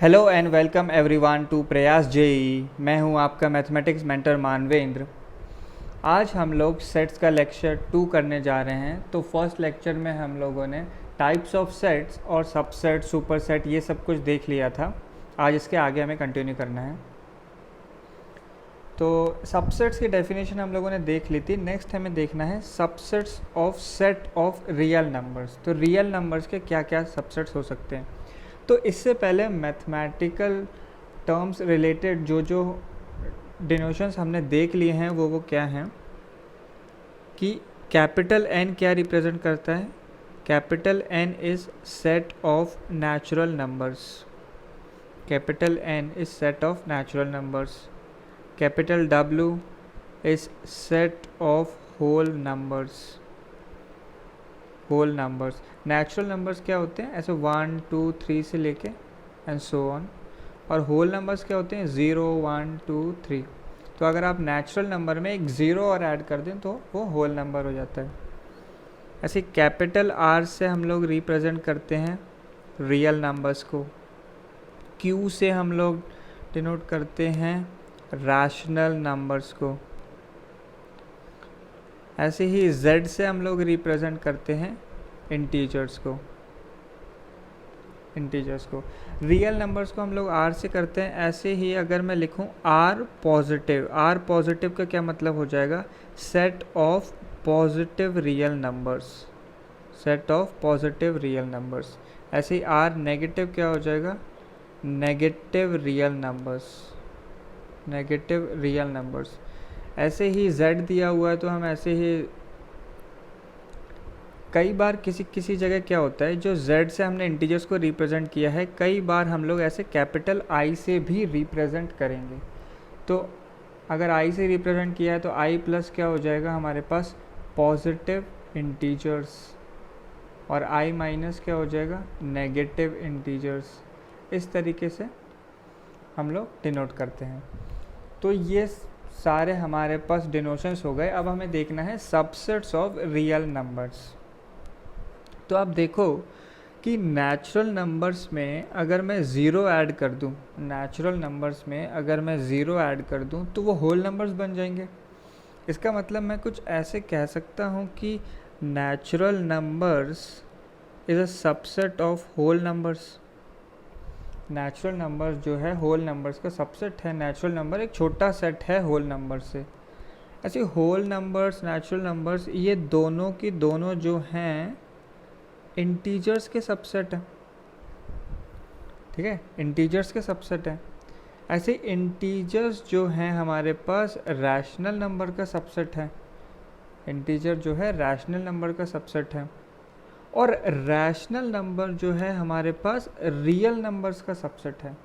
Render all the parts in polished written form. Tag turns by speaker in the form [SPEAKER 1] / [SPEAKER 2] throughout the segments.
[SPEAKER 1] Hello and welcome everyone to Prayas JEE. मैं हूं आपका मैथमेटिक्स मेंटर मानवेंद्र। आज हम लोग सेट्स का लेक्चर 2 करने जा रहे हैं। तो फर्स्ट लेक्चर में हम लोगों ने टाइप्स ऑफ सेट्स और सबसेट, सुपरसेट ये सब कुछ देख लिया था। आज इसके आगे हमें कंटिन्यू करना है। तो सबसेट्स की डेफिनेशन हम लोगों ने देख ली थी। नेक्स्ट हमें देखना है subsets of set of real numbers. तो रियल नंबर्स के क्या क्या सबसेट्स हो सकते हैं। तो इससे पहले मैथमेटिकल टर्म्स रिलेटेड जो डिनोशंस हमने देख लिए हैं वो क्या हैं कि कैपिटल एन क्या रिप्रेजेंट करता है। Capital N is set of natural numbers. Capital N is set of natural numbers. Capital W is set of whole numbers. Whole numbers. Natural numbers क्या होते हैं, ऐसे 1 2 3 से लेके एंड सो ऑन। और होल नंबर्स क्या होते हैं, 0 1 2 3। तो अगर आप नेचुरल नंबर में एक ज़ीरो और ऐड कर दें तो वो होल नंबर हो जाता है। ऐसे कैपिटल आर से हम लोग रिप्रेजेंट करते हैं रियल नंबर्स को। क्यू से हम लोग डिनोट करते हैं रैशनल नंबर्स को। ऐसे ही z से हम लोग रिप्रेजेंट करते हैं इंटीजर्स को। रियल नंबर्स को हम लोग r से करते हैं। ऐसे ही अगर मैं लिखूं r पॉजिटिव का क्या मतलब हो जाएगा, set of positive real numbers. Set of positive real numbers. ऐसे ही r नेगेटिव क्या हो जाएगा, नेगेटिव रियल नंबर्स। ऐसे ही z दिया हुआ है तो हम ऐसे ही कई बार किसी जगह क्या होता है, जो z से हमने इंटीजर्स को रिप्रेजेंट किया है, कई बार हम लोग ऐसे कैपिटल I से भी रिप्रेजेंट करेंगे। तो अगर I से रिप्रेजेंट किया है तो I प्लस क्या हो जाएगा हमारे पास, पॉजिटिव इंटीजर्स। और I माइनस क्या हो जाएगा, नेगेटिव इंटीजर्स। इस तरीके से हम लोग डिनोट करते हैं। तो ये सारे हमारे पास डिनोशंस हो गए। अब हमें देखना है सबसेट्स ऑफ रियल नंबर्स। तो आप देखो कि नेचुरल नंबर्स में अगर मैं ज़ीरो ऐड कर दूं, तो वो होल नंबर्स बन जाएंगे। इसका मतलब मैं कुछ ऐसे कह सकता हूं कि natural numbers is a subset of whole numbers. Natural numbers जो है होल नंबर्स का सबसेट है। नेचुरल नंबर एक छोटा सेट है होल नंबर से। ऐसे होल नंबर्स, नेचुरल नंबर्स, ये दोनों की दोनों जो हैं इंटीजर्स के सबसेट हैं। ठीक है, इंटीजर्स के सबसेट हैं। ऐसे इंटीजर्स जो हैं हमारे पास रैशनल नंबर का सबसेट है। इंटीजर जो है रैशनल नंबर का सबसेट है। और रैशनल नंबर जो है हमारे पास रियल नंबर्स का सबसेट है।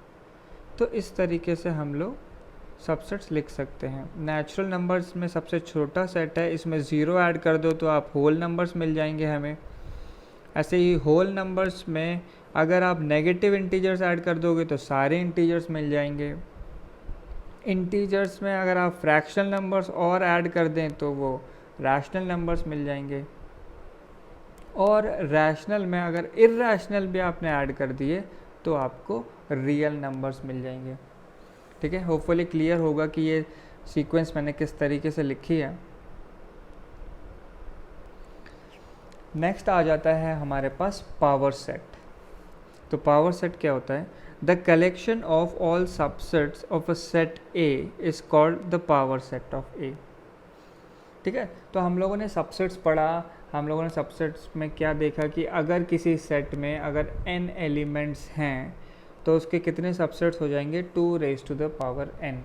[SPEAKER 1] तो इस तरीके से हम लोग सबसेट्स लिख सकते हैं। नेचुरल नंबर्स में सबसे छोटा सेट है, इसमें ज़ीरो ऐड कर दो तो आप होल नंबर्स मिल जाएंगे हमें। ऐसे ही होल नंबर्स में अगर आप नेगेटिव इंटीजर्स ऐड कर दोगे तो सारे इंटीजर्स मिल जाएंगे। इंटीजर्स में अगर आप फ्रैक्शनल नंबर्स और ऐड कर दें तो वो रैशनल नंबर्स मिल जाएंगे। और रैशनल में अगर इर्रैशनल भी आपने ऐड कर दिए तो आपको रियल नंबर्स मिल जाएंगे। ठीक है, होपफुली क्लियर होगा कि ये सीक्वेंस मैंने किस तरीके से लिखी है। नेक्स्ट आ जाता है हमारे पास पावर सेट। तो पावर सेट क्या होता है, the collection of all subsets of a set A is called the power set of A. ठीक है, तो हम लोगों ने सबसेट्स पढ़ा। हम लोगों ने सबसेट्स में क्या देखा कि अगर किसी सेट में अगर n एलिमेंट्स हैं तो उसके कितने सबसेट्स हो जाएंगे, 2 raise to the power n।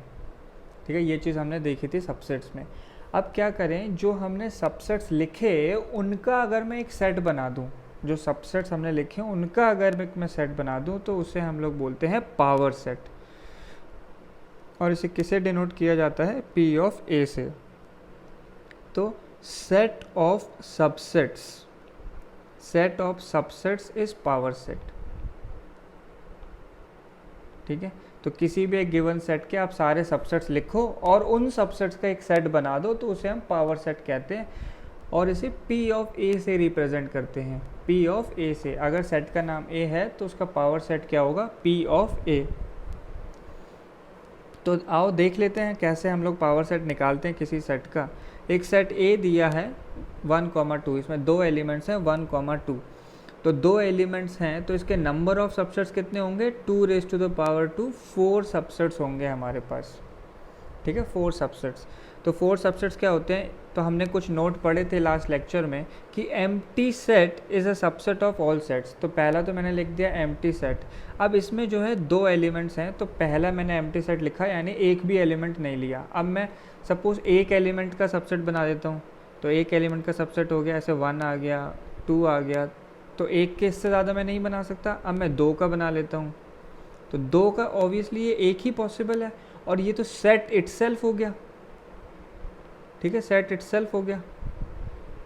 [SPEAKER 1] ठीक है, ये चीज़ हमने देखी थी सबसेट्स में। अब क्या करें, जो हमने सबसेट्स लिखे उनका अगर मैं एक सेट बना दूं, जो सबसेट्स हमने लिखे उनका अगर मैं सेट बना दूं तो उसे हम लोग बोलते हैं पावर सेट। और इसे किसे डिनोट किया जाता है, P ऑफ A से। तो set of subsets is power set. ठीक है, तो किसी भी एक गिवन सेट के आप सारे सबसेट्स लिखो और उन सबसेट्स का एक सेट बना दो तो उसे हम पावर सेट कहते हैं। और इसे P ऑफ A से रिप्रेजेंट करते हैं। P ऑफ A से, अगर सेट का नाम A है तो उसका पावर सेट क्या होगा, P ऑफ A। तो आओ देख लेते हैं कैसे हम लोग पावर सेट निकालते हैं किसी सेट का। एक सेट A दिया है 1,2, इसमें 2 एलिमेंट्स हैं 1,2, तो 2 एलिमेंट्स हैं तो इसके नंबर ऑफ सबसेट्स कितने होंगे, 2⁻², 4 सबसेट्स होंगे हमारे पास। ठीक है, 4 सबसेट्स। तो 4 सबसेट्स क्या होते हैं, तो हमने कुछ नोट पढ़े थे लास्ट लेक्चर में कि empty set is a subset of all sets. तो पहला तो मैंने लिख दिया एम्प्टी सेट। अब इसमें जो है 2 एलिमेंट्स हैं, तो पहला मैंने एम्प्टी सेट लिखा, यानी एक भी एलिमेंट नहीं लिया। अब मैं सपोज एक एलिमेंट का सबसेट बना देता हूँ, तो एक एलिमेंट का सबसेट हो गया, ऐसे 1 आ गया, 2 आ गया, तो एक के इससे ज़्यादा मैं नहीं बना सकता। अब मैं 2 का बना लेता हूँ, तो 2 का ऑब्वियसली ये एक ही पॉसिबल है, और ये तो सेट इटसेल्फ हो गया। ठीक है, सेट इटसेल्फ हो गया।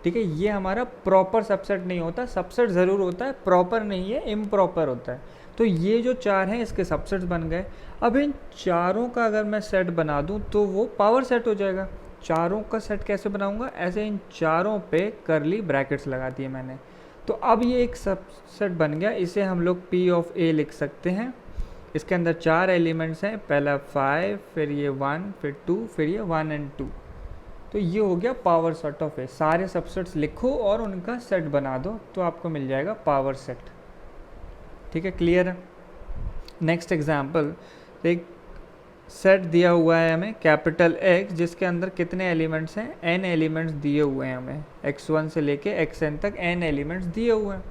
[SPEAKER 1] ठीक है, ये हमारा प्रॉपर सबसेट नहीं होता, सबसेट ज़रूर होता है, प्रॉपर नहीं है, इम्प्रॉपर होता है। तो ये जो 4 हैं इसके सबसेट्स बन गए। अब इन चारों का अगर मैं सेट बना दूं तो वो पावर सेट हो जाएगा। चारों का सेट कैसे बनाऊंगा, ऐसे इन चारों पे करली ब्रैकेट्स लगा दिए मैंने। तो अब ये एक सबसेट बन गया, इसे हम लोग P ऑफ A लिख सकते हैं। इसके अंदर 4 एलिमेंट्स हैं, पहला 5, फिर ये 1, फिर 2, फिर ये 1 और 2। तो ये हो गया पावर सेट ऑफ ए। सारे सबसेट्स लिखो और उनका सेट बना दो तो आपको मिल जाएगा पावर सेट। ठीक है, क्लियर है। नेक्स्ट एग्जांपल, एक सेट दिया हुआ है हमें कैपिटल X, जिसके अंदर कितने एलिमेंट्स हैं, n एलिमेंट्स दिए हुए हैं हमें, x1 से लेके xn तक n एलिमेंट्स दिए हुए हैं।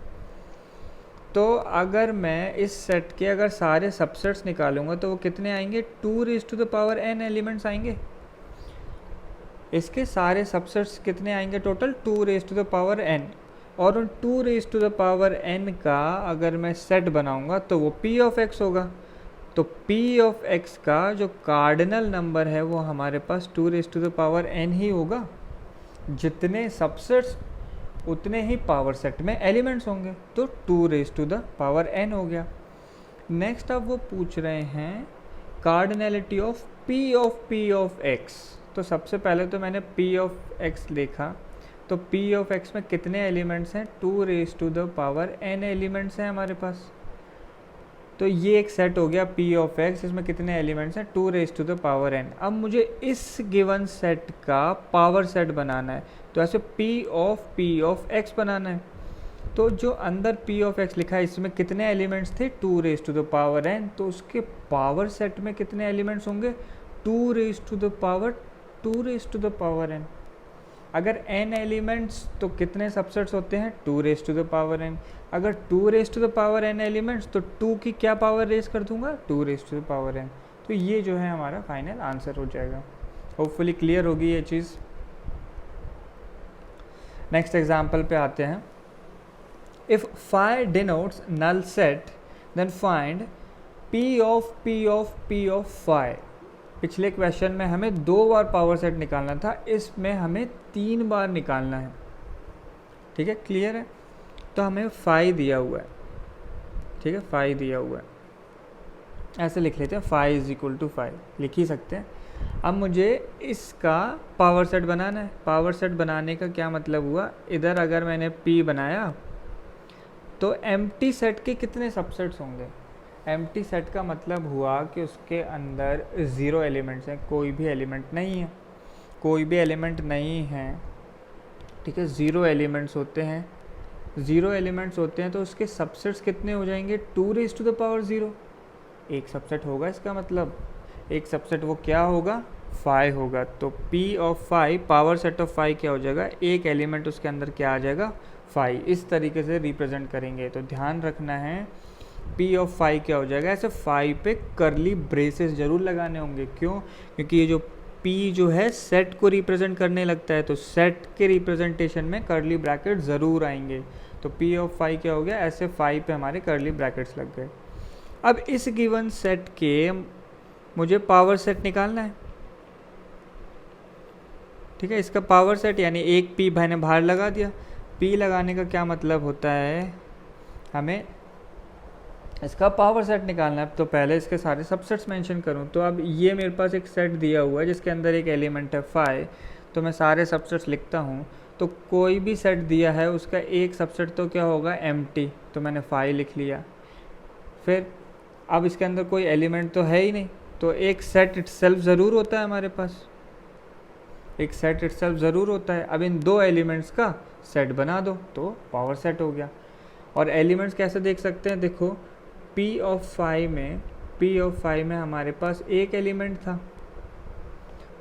[SPEAKER 1] तो अगर मैं इस सेट के अगर सारे सबसेट्स निकालूंगा तो वो कितने आएंगे, 2⁻n एलिमेंट्स आएंगे। इसके सारे सबसेट्स कितने आएंगे, टोटल 2⁻n। और उन 2⁻n का अगर मैं सेट बनाऊंगा तो वो P ऑफ X होगा। तो P ऑफ X का जो कार्डिनल नंबर है वो हमारे पास 2⁻n ही होगा। जितने सबसेट्स उतने ही पावर सेट में एलिमेंट्स होंगे, तो 2⁻n हो गया। नेक्स्ट अब वो पूछ रहे हैं cardinality of P of X। तो सबसे पहले तो मैंने P ऑफ X लिखा, तो P ऑफ X में कितने एलिमेंट्स हैं, 2⁻n एलिमेंट्स हैं हमारे पास। तो ये एक सेट हो गया P ऑफ X, इसमें कितने एलिमेंट्स हैं, 2⁻n। अब मुझे इस गिवन सेट का पावर सेट बनाना है, तो ऐसे P ऑफ X बनाना है। तो जो अंदर P ऑफ X लिखा है इसमें कितने एलिमेंट्स थे, 2⁻n। तो उसके पावर सेट में कितने एलिमेंट्स होंगे, 2⁻n। अगर n एलिमेंट्स तो कितने सबसेट्स होते हैं, 2⁻n। अगर 2⁻n एलिमेंट्स तो 2 की क्या पावर रेज कर दूंगा, 2⁻n। तो ये जो है हमारा फाइनल आंसर हो जाएगा। होपफुली क्लियर होगी ये चीज़। नेक्स्ट एग्जाम्पल पे आते हैं। If phi denotes null set then find P of phi। पिछले क्वेश्चन में हमें 2 बार पावर सेट निकालना था, इसमें हमें 3 बार निकालना है। ठीक है, क्लियर है। तो हमें phi दिया हुआ है, ठीक है, phi दिया हुआ है, ऐसे लिख लेते हैं, phi is equal to phi लिख ही सकते हैं। अब मुझे इसका पावर सेट बनाना है। पावर सेट बनाने का क्या मतलब हुआ, इधर अगर मैंने P बनाया तो एम्प्टी सेट के कितने सबसेट्स होंगे। एम्प्टी सेट का मतलब हुआ कि उसके अंदर 0 एलिमेंट्स हैं, कोई भी एलिमेंट नहीं है, कोई भी एलिमेंट नहीं है। ठीक है, 0 एलिमेंट्स होते हैं, 0 एलिमेंट्स होते हैं तो उसके सबसेट्स कितने हो जाएंगे, 2⁻0। एक सबसेट होगा, इसका मतलब एक सबसेट वो क्या होगा, phi होगा। तो P of phi, power set of phi क्या हो जाएगा, एक एलिमेंट उसके अंदर क्या आ जाएगा, phi। इस तरीके से रिप्रेजेंट करेंगे। तो ध्यान रखना है P ऑफ phi क्या हो जाएगा, ऐसे phi पे करली ब्रेसेस जरूर लगाने होंगे। क्यों, क्योंकि ये जो P जो है सेट को रिप्रेजेंट करने लगता है, तो सेट के रिप्रेजेंटेशन में करली ब्रैकेट ज़रूर आएंगे। तो P ऑफ phi क्या हो गया, ऐसे phi पे हमारे करली ब्रैकेट्स लग गए। अब इस गिवन सेट के मुझे पावर सेट निकालना है। ठीक है, इसका पावर सेट यानी एक P मैंने बाहर लगा दिया। P लगाने का क्या मतलब होता है, हमें इसका पावर सेट निकालना है। तो पहले इसके सारे सबसेट्स मेंशन करूं, तो अब ये मेरे पास एक सेट दिया हुआ है जिसके अंदर एक एलिमेंट है phi। तो मैं सारे सबसेट्स लिखता हूं, तो कोई भी सेट दिया है उसका एक सबसेट तो क्या होगा, एम्प्टी, तो मैंने 5 लिख लिया। फिर अब इसके अंदर कोई एलिमेंट तो है ही नहीं, तो एक सेट इटसेल्फ ज़रूर होता है हमारे पास, एक सेट इटसेल्फ ज़रूर होता है। अब इन दो एलिमेंट्स का सेट बना दो तो पावर सेट हो गया। और एलिमेंट्स कैसे देख सकते हैं, देखो P ऑफ 5 में हमारे पास एक एलिमेंट था,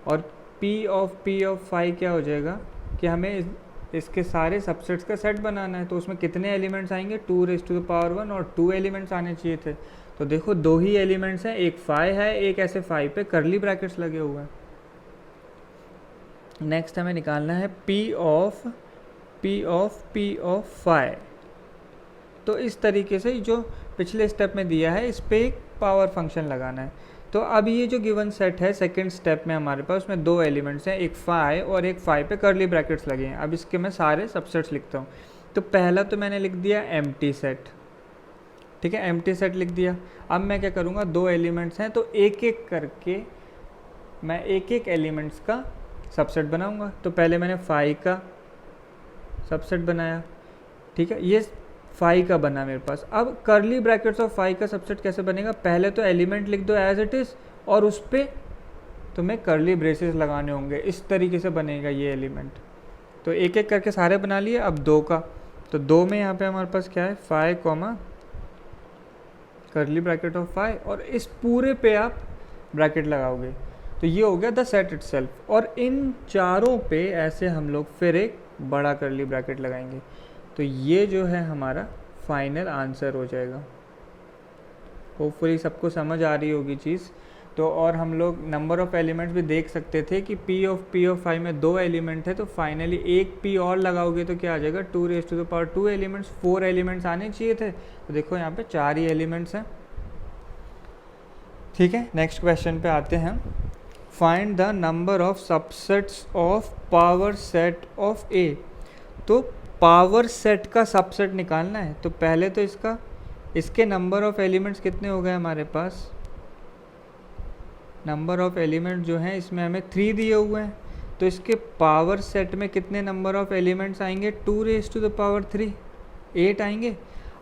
[SPEAKER 1] और P ऑफ 5 क्या हो जाएगा कि हमें इसके सारे सबसेट्स का सेट बनाना है, तो उसमें कितने एलिमेंट्स आएंगे, 2⁻⁴ और 2 एलिमेंट्स आने चाहिए थे। तो देखो 2 ही एलिमेंट्स हैं, एक 5 है, एक ऐसे 5 पे करली ब्रैकेट्स लगे हुए हैं। नेक्स्ट हमें निकालना है P ऑफ 5। तो इस तरीके से जो पिछले स्टेप में दिया है इस पे एक पावर फंक्शन लगाना है। तो अब ये जो गिवन सेट है सेकंड स्टेप में हमारे पास, उसमें 2 एलिमेंट्स हैं, एक 5 और एक 5 पे करली ब्रैकेट्स लगे हैं। अब इसके मैं सारे सबसेट्स लिखता हूँ। तो पहला तो मैंने लिख दिया एम्प्टी सेट, ठीक है, एम्प्टी सेट लिख दिया। अब मैं क्या करूँगा, 2 एलिमेंट्स हैं तो एक एक करके मैं एक एक एलिमेंट्स का सबसेट बनाऊँगा। तो पहले मैंने 5 का सबसेट बनाया, ठीक है, ये 5 का बना मेरे पास। अब करली ब्रैकेट्स ऑफ 5 का सबसेट कैसे बनेगा, पहले तो एलिमेंट लिख दो एज इट इज़, और उस पर तुम्हें करली ब्रेसेस लगाने होंगे, इस तरीके से बनेगा ये एलिमेंट। तो एक एक करके सारे बना लिए। अब 2 का, तो 2 में यहाँ पे हमारे पास क्या है, 5 करली ब्रैकेट ऑफ 5, और इस पूरे पे आप ब्रैकेट लगाओगे, तो ये हो गया द सेट इटसेल्फ। और इन चारों पे ऐसे हम लोग फिर एक बड़ा करली ब्रैकेट लगाएंगे, तो ये जो है हमारा फाइनल आंसर हो जाएगा। होपफुली सबको समझ आ रही होगी चीज़। तो और हम लोग नंबर ऑफ़ एलिमेंट्स भी देख सकते थे कि P ऑफ 5 में 2 एलिमेंट है, तो फाइनली एक P और लगाओगे तो क्या आ जाएगा, 2⁻² एलिमेंट्स, 4 एलिमेंट्स आने चाहिए थे। तो देखो यहाँ पे 4 ही एलिमेंट्स हैं, ठीक है। नेक्स्ट क्वेश्चन पे आते हैं। Find the number of subsets of power set of A। तो पावर सेट का सबसेट निकालना है, तो पहले तो इसके नंबर ऑफ़ एलिमेंट्स कितने हो गए हमारे पास, नंबर ऑफ़ एलिमेंट जो हैं इसमें हमें 3 दिए हुए हैं, तो इसके पावर सेट में कितने नंबर ऑफ़ एलिमेंट्स आएंगे, 2⁻3, 8 आएंगे।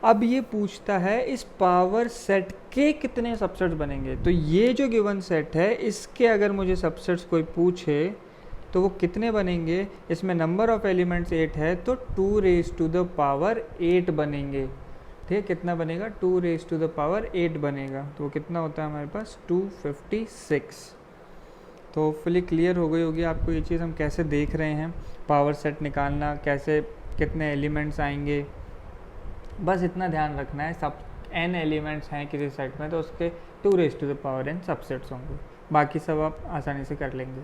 [SPEAKER 1] अब ये पूछता है इस पावर सेट के कितने सबसेट्स बनेंगे। तो ये जो गिवन सेट है इसके अगर मुझे सबसेट्स कोई पूछे तो वो कितने बनेंगे, इसमें नंबर ऑफ़ एलिमेंट्स 8 है, तो 2⁻8 बनेंगे, ठीक है। कितना बनेगा, 2⁻8 बनेगा, तो वो कितना होता है हमारे पास, 256। तो होपफुली क्लियर हो गई होगी आपको ये चीज़, हम कैसे देख रहे हैं पावर सेट निकालना, कैसे कितने एलिमेंट्स आएंगे। बस इतना ध्यान रखना है, सब n एलिमेंट्स हैं किसी सेट में तो उसके 2⁻n सबसेट्स होंगे, बाकी सब आप आसानी से कर लेंगे।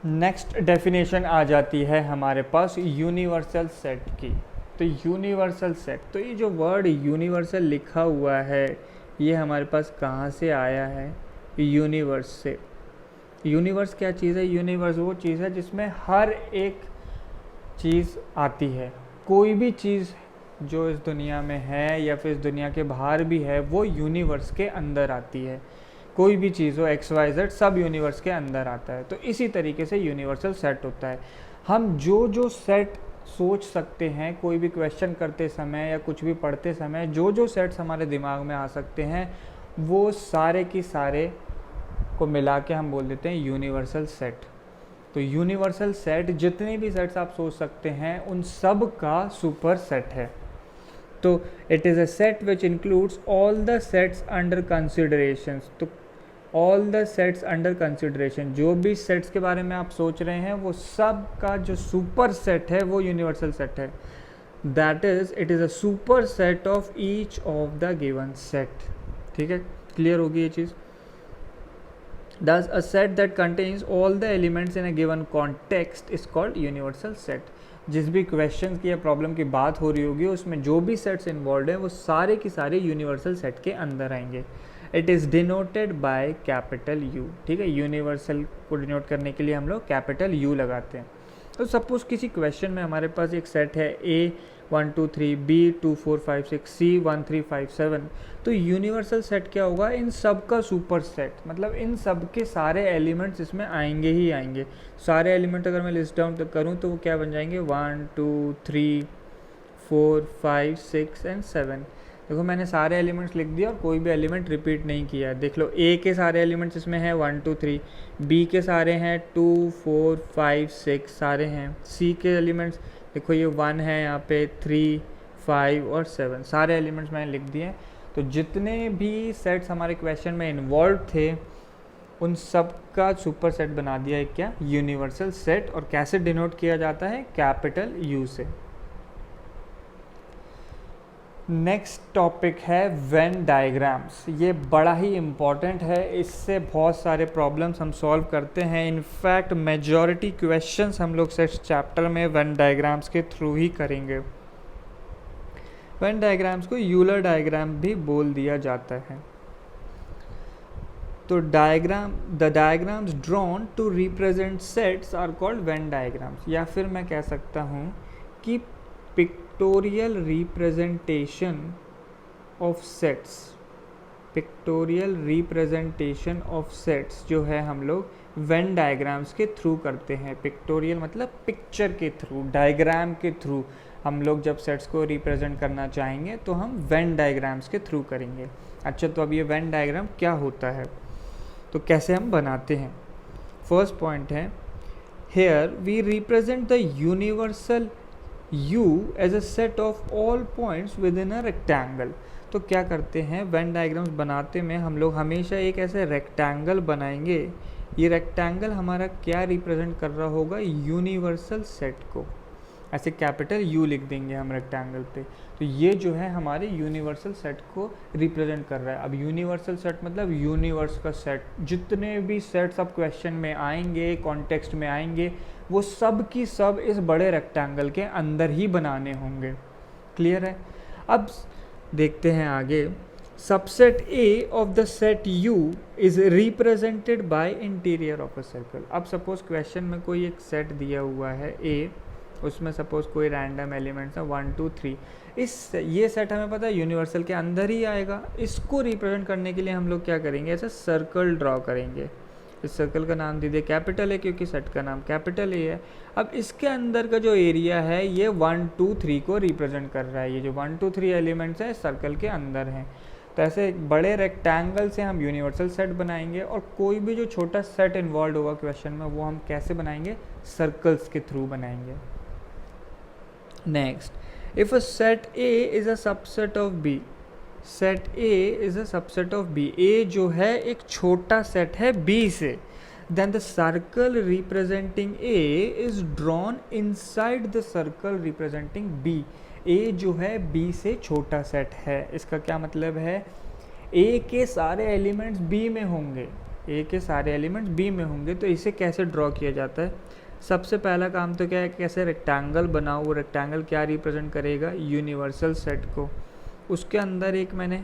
[SPEAKER 1] नेक्स्ट डेफिनेशन आ जाती है हमारे पास यूनिवर्सल सेट की। तो यूनिवर्सल सेट, तो ये जो वर्ड यूनिवर्सल लिखा हुआ है ये हमारे पास कहाँ से आया है, यूनिवर्स से। यूनिवर्स क्या चीज़ है, यूनिवर्स वो चीज़ है जिसमें हर एक चीज़ आती है। कोई भी चीज़ जो इस दुनिया में है या फिर इस दुनिया के बाहर भी है वो यूनिवर्स के अंदर आती है। कोई भी चीज़ हो XYZ सब यूनिवर्स के अंदर आता है। तो इसी तरीके से यूनिवर्सल सेट होता है। हम जो सेट सोच सकते हैं कोई भी क्वेश्चन करते समय या कुछ भी पढ़ते समय, जो सेट्स हमारे दिमाग में आ सकते हैं वो सारे की सारे को मिला के हम बोल देते हैं यूनिवर्सल सेट। तो यूनिवर्सल सेट जितने भी सेट्स आप सोच सकते हैं उन सब का सुपर सेट है। तो it is a set which includes all the sets under consideration. तो all the sets under consideration, जो भी सेट्स के बारे में आप सोच रहे हैं वो सब का जो सुपर सेट है वो यूनिवर्सल सेट है। That is it is a super set of each of the given set. ठीक है, क्लियर होगी ये चीज़। Thus, a set that contains all the elements in a given context is called universal set। जिस भी question की या problem की बात हो रही होगी उसमें जो भी सेट्स इन्वॉल्व हैं वो सारे की सारे यूनिवर्सल सेट के अंदर आएंगे। It is denoted by capital U। ठीक है, यूनिवर्सल को डिनोट करने के लिए हम लोग कैपिटल U लगाते हैं। तो सपोज किसी क्वेश्चन में हमारे पास एक सेट है A 1 2 3, B 2 4 5 6, C 1 3 5 7। तो यूनिवर्सल सेट क्या होगा, इन सब का सुपर सेट, मतलब इन सब के सारे एलिमेंट्स इसमें आएंगे ही आएंगे। सारे एलिमेंट अगर मैं लिस्ट डाउन करूँ तो वो क्या बन जाएंगे, 1 2 3 4 5 6 एंड 7। देखो मैंने सारे एलिमेंट्स लिख दिया और कोई भी एलिमेंट रिपीट नहीं किया। देख लो ए के सारे एलिमेंट्स इसमें हैं 1 2 3, बी के सारे हैं 2 4 5 6 सारे हैं, सी के एलिमेंट्स देखो ये 1 है यहाँ पे, 3 5 और 7 सारे एलिमेंट्स मैंने लिख दिए। तो जितने भी सेट्स हमारे क्वेश्चन में इन्वॉल्व थे उन सब का सुपर सेट बना दिया है क्या, यूनिवर्सल सेट। और कैसे डिनोट किया जाता है, कैपिटल यू से। नेक्स्ट टॉपिक है वेन डायग्राम्स। ये बड़ा ही इम्पॉर्टेंट है, इससे बहुत सारे प्रॉब्लम्स हम सॉल्व करते हैं। इनफैक्ट मेजॉरिटी क्वेश्चंस हम लोग सेट्स चैप्टर में वेन डायग्राम्स के थ्रू ही करेंगे। वेन डायग्राम्स को यूलर डायग्राम भी बोल दिया जाता है। तो the diagrams drawn to represent sets are called Venn diagrams, या फिर मैं कह सकता हूँ कि pictorial representation of sets. Pictorial representation of sets जो है हम लोग वेन डायग्राम्स के थ्रू करते हैं। पिक्टोरियल मतलब पिक्चर के थ्रू, डायग्राम के थ्रू हम लोग जब सेट्स को रिप्रेजेंट करना चाहेंगे तो हम वेन डायग्राम्स के थ्रू करेंगे। अच्छा, तो अब ये वेन डायग्राम क्या होता है, तो कैसे हम बनाते हैं। फर्स्ट पॉइंट है, here we represent the universal U as a set of all points within a rectangle. तो क्या करते हैं, वेन डायग्राम्स बनाते में हम लोग हमेशा एक ऐसे रेक्टेंगल बनाएंगे। ये रेक्टेंगल हमारा क्या रिप्रेजेंट कर रहा होगा, यूनिवर्सल सेट को। ऐसे कैपिटल U लिख देंगे हम रेक्टेंगल पे, तो ये जो है हमारे यूनिवर्सल सेट को रिप्रेजेंट कर रहा है। अब यूनिवर्सल सेट मतलब यूनिवर्स का सेट, जितने भी सेट्स अब क्वेश्चन में आएंगे, कॉन्टेक्स्ट में आएंगे, वो सब की सब इस बड़े रेक्टेंगल के अंदर ही बनाने होंगे। क्लियर है। अब देखते हैं आगे। Subset A of the set U is represented by interior of a circle. अब सपोज क्वेश्चन में कोई एक सेट दिया हुआ है A, उसमें सपोज कोई रैंडम एलिमेंट्स है 1 2 3। ये सेट हमें पता है यूनिवर्सल के अंदर ही आएगा। इसको रिप्रेजेंट करने के लिए हम लोग क्या करेंगे, ऐसा सर्कल ड्रॉ करेंगे। इस सर्कल का नाम दीजिए कैपिटल है, क्योंकि सेट का नाम कैपिटल ए है। अब इसके अंदर का जो एरिया है ये 1 2 3 को रिप्रेजेंट कर रहा है। ये जो 1 2 3 एलिमेंट्स है सर्कल के अंदर हैं। तो ऐसे एक बड़े रेक्टेंगल से हम यूनिवर्सल सेट बनाएंगे, और कोई भी जो छोटा सेट इन्वॉल्व होगा क्वेश्चन में वो हम कैसे बनाएंगे, सर्कल्स के थ्रू बनाएंगे। Next, if a set A is a subset of B, set A is a subset of B, A जो है एक छोटा सेट है B से, then the circle representing A is drawn inside the circle representing B। A जो है B से छोटा सेट है। इसका क्या मतलब है, A के सारे एलिमेंट्स B में होंगे, A के सारे एलिमेंट्स B में होंगे। तो इसे कैसे ड्रॉ किया जाता है, सबसे पहला काम तो क्या है, कैसे रेक्टेंगल बनाओ। वो रेक्टेंगल क्या रिप्रेजेंट करेगा, यूनिवर्सल सेट को। उसके अंदर एक मैंने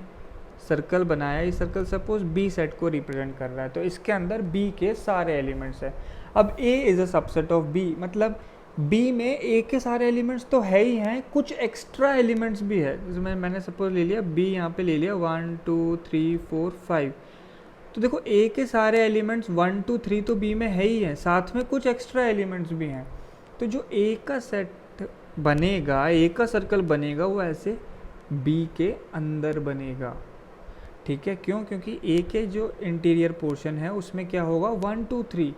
[SPEAKER 1] सर्कल बनाया, ये सर्कल सपोज B सेट को रिप्रेजेंट कर रहा है, तो इसके अंदर B के सारे एलिमेंट्स हैं। अब A is a subset of B, मतलब B में A के सारे एलिमेंट्स तो है ही हैं, कुछ एक्स्ट्रा एलिमेंट्स भी है। जिसमें मैंने सपोज ले लिया B, यहाँ पे ले लिया 1 2 3 4 5। तो देखो A के सारे एलिमेंट्स 1 2 3 तो B में है ही हैं, साथ में कुछ एक्स्ट्रा एलिमेंट्स भी हैं। तो जो A का सेट बनेगा, A का सर्कल बनेगा, वो ऐसे B के अंदर बनेगा। ठीक है, क्यों, क्योंकि A के जो इंटीरियर पोर्शन है उसमें क्या होगा 1 2 3,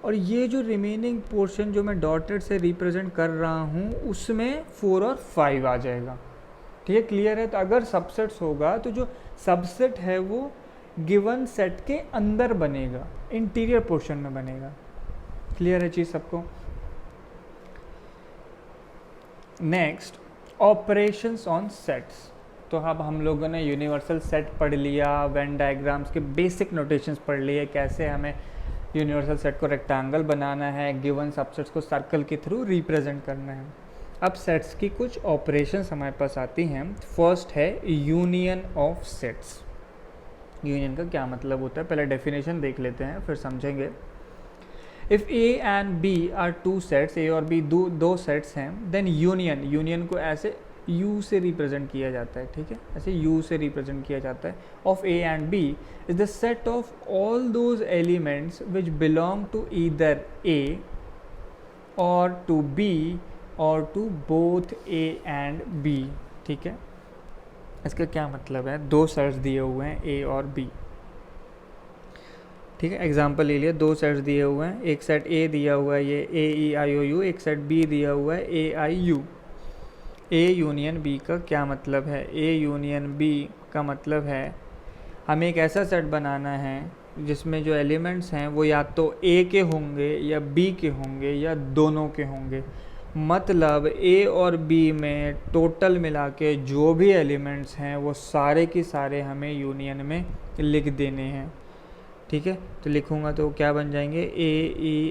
[SPEAKER 1] और ये जो रिमेनिंग पोर्शन जो मैं डॉटेड से रिप्रेजेंट कर रहा हूँ उसमें 4 और 5 आ जाएगा। ठीक है, क्लियर है। तो अगर सबसेट्स होगा तो जो सबसेट है वो गिवन सेट के अंदर बनेगा, इंटीरियर पोर्शन में बनेगा। क्लियर है चीज़ सबको। Next, operations on sets. तो अब हम लोगों ने यूनिवर्सल सेट पढ़ लिया, वेन डायग्राम्स के बेसिक नोटेशंस पढ़ लिए, कैसे हमें यूनिवर्सल सेट को रेक्टेंगल बनाना है, गिवन सबसेट्स को सर्कल के थ्रू रिप्रेजेंट करना है। अब सेट्स की कुछ ऑपरेशंस हमारे पास आती हैं। फर्स्ट है यूनियन ऑफ सेट्स। यूनियन का क्या मतलब होता है, पहले डेफिनेशन देख लेते हैं फिर समझेंगे। If A and B are two sets, A और B दो सेट्स हैं, देन यूनियन को ऐसे u से रिप्रेजेंट किया जाता है, ठीक है, ऐसे u से रिप्रेजेंट किया जाता है, of a and b is the set of all those elements which belong to either a और टू b और to both a and b, ठीक है। इसका क्या मतलब है, दो सेट्स दिए हुए हैं a और b, ठीक है। एग्जाम्पल ले लिया, दो सेट्स दिए हुए हैं, एक सेट a दिया हुआ है ये AEIOU, एक सेट b दिया हुआ है AIU। a यूनियन b का क्या मतलब है, a यूनियन b का मतलब है हमें एक ऐसा सेट बनाना है जिसमें जो एलिमेंट्स हैं वो या तो a के होंगे या b के होंगे या दोनों के होंगे। मतलब a और b में टोटल मिला के जो भी एलिमेंट्स हैं वो सारे के सारे हमें यूनियन में लिख देने हैं, ठीक है। तो लिखूँगा तो क्या बन जाएंगे,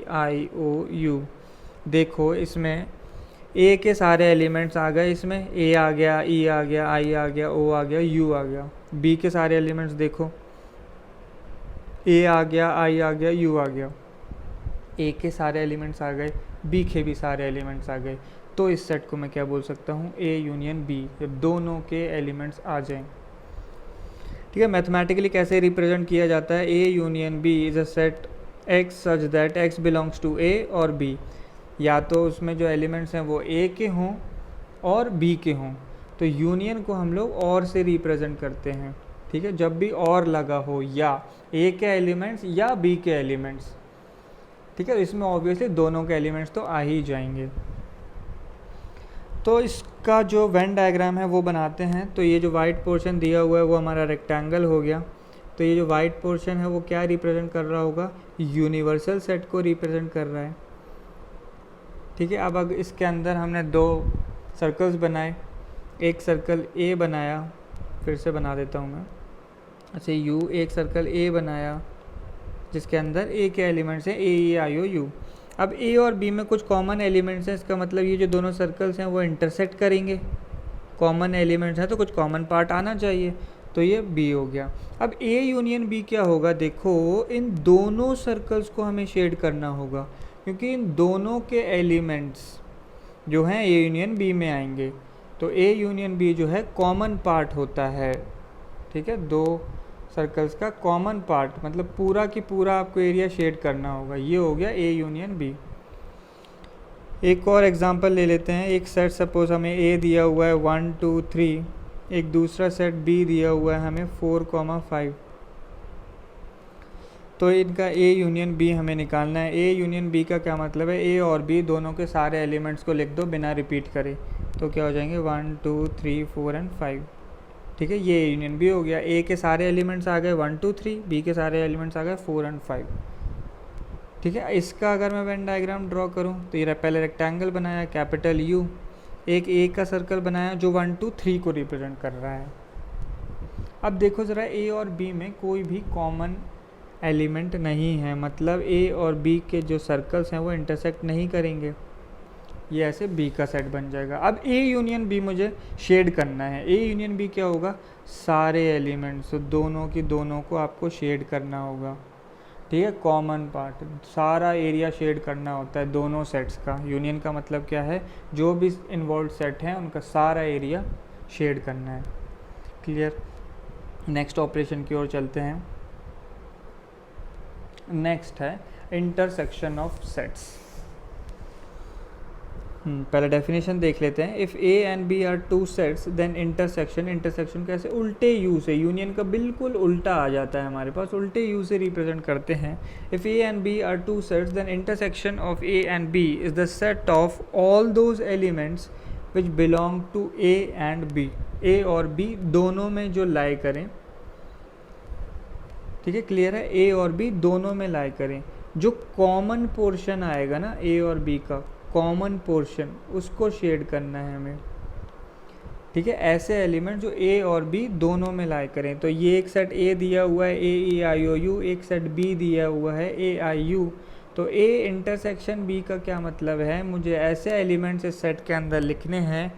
[SPEAKER 1] AEIOU। देखो इसमें A के सारे एलिमेंट्स आ गए, इसमें A आ गया, E आ गया, I आ गया, O आ गया, U आ गया। B के सारे एलिमेंट्स देखो, A आ गया, I आ गया, U आ गया। A के सारे एलिमेंट्स आ गए, B के भी सारे एलिमेंट्स आ गए। तो इस सेट को मैं क्या बोल सकता हूँ, A यूनियन B, जब दोनों के एलिमेंट्स आ जाएं, ठीक है। मैथमेटिकली कैसे रिप्रेजेंट किया जाता है, A union B is a set X such that X belongs to A और B। या तो उसमें जो एलिमेंट्स हैं वो A के हों और B के हों, तो यूनियन को हम लोग और से रिप्रेजेंट करते हैं, ठीक है। जब भी और लगा हो, या A के एलिमेंट्स या B के एलिमेंट्स, ठीक है, इसमें ऑब्वियसली दोनों के एलिमेंट्स तो आ ही जाएंगे। तो इसका जो वेन डायग्राम है वो बनाते हैं। तो ये जो वाइट पोर्शन दिया हुआ है वो हमारा रेक्टेंगल हो गया। तो ये जो वाइट पोर्शन है वो क्या रिप्रेजेंट कर रहा होगा, यूनिवर्सल सेट को रिप्रेजेंट कर रहा है, ठीक है। अब इसके अंदर हमने दो सर्कल्स बनाए, एक सर्कल A बनाया, फिर से बना देता हूँ मैं ऐसे U, एक सर्कल A बनाया जिसके अंदर A के एलिमेंट्स हैं AEIOU। अब A और B में कुछ कॉमन एलिमेंट्स हैं, इसका मतलब ये जो दोनों सर्कल्स हैं वो इंटरसेक्ट करेंगे, कॉमन एलिमेंट्स हैं तो कुछ कॉमन पार्ट आना चाहिए, तो ये B हो गया। अब A यूनियन B क्या होगा, देखो इन दोनों सर्कल्स को हमें शेड करना होगा क्योंकि इन दोनों के एलिमेंट्स जो हैं A यूनियन B में आएंगे। तो A यूनियन B जो है कॉमन पार्ट होता है, ठीक है। दो सर्कल्स का कॉमन पार्ट मतलब पूरा की पूरा आपको एरिया शेड करना होगा, ये हो गया A यूनियन B। एक और एग्जांपल ले लेते हैं। एक सेट सपोज हमें A दिया हुआ है 1 2 3, एक दूसरा सेट B दिया हुआ है हमें 4,5। तो इनका A यूनियन B हमें निकालना है। A यूनियन B का क्या मतलब है, A और B दोनों के सारे एलिमेंट्स को लिख दो बिना रिपीट करे, तो क्या हो जाएंगे 1 2 3 4 एंड 5, ठीक है। ये यूनियन B हो गया। A के सारे एलिमेंट्स आ गए 1 2 3, B के सारे एलिमेंट्स आ गए 4 एंड 5, ठीक है। इसका अगर मैं वेन डायग्राम ड्रॉ करूं तो ये पहले रेक्टेंगल बनाया कैपिटल U, एक A का सर्कल बनाया जो 1 2 3 को रिप्रेजेंट कर रहा है। अब देखो ज़रा A और B में कोई भी कॉमन एलिमेंट नहीं है, मतलब A और B के जो सर्कल्स हैं वो इंटरसेक्ट नहीं करेंगे, ये ऐसे B का सेट बन जाएगा। अब A यूनियन B मुझे शेड करना है। A यूनियन B क्या होगा, सारे एलिमेंट्स दोनों की दोनों को आपको शेड करना होगा, ठीक है। कॉमन पार्ट सारा एरिया शेड करना होता है दोनों सेट्स का। यूनियन का मतलब क्या है, जो भी इन्वॉल्व सेट हैं उनका सारा एरिया शेड करना है, क्लियर। नेक्स्ट ऑपरेशन की ओर चलते हैं। नेक्स्ट है इंटरसेक्शन ऑफ सेट्स। पहले डेफिनेशन देख लेते हैं। If A and B are two sets then intersection, intersection कैसे, उल्टे U से, यूनियन का बिल्कुल उल्टा आ जाता है हमारे पास, उल्टे U से रिप्रेजेंट करते हैं। If A and B are two sets then intersection of A and B is the set of all those elements which belong to A and B। A और B दोनों में जो लाई करें, ठीक है, क्लियर है। A और B दोनों में लाई करें, जो कॉमन पोर्शन आएगा ना A और B का, कॉमन पोर्शन उसको शेड करना है हमें, ठीक है। ऐसे एलिमेंट जो A और B दोनों में लाई करें। तो ये एक सेट A दिया हुआ है AEIOU, एक सेट B दिया हुआ है AIU। तो A इंटरसेक्शन B का क्या मतलब है, मुझे ऐसे एलिमेंट्स इस सेट के अंदर लिखने हैं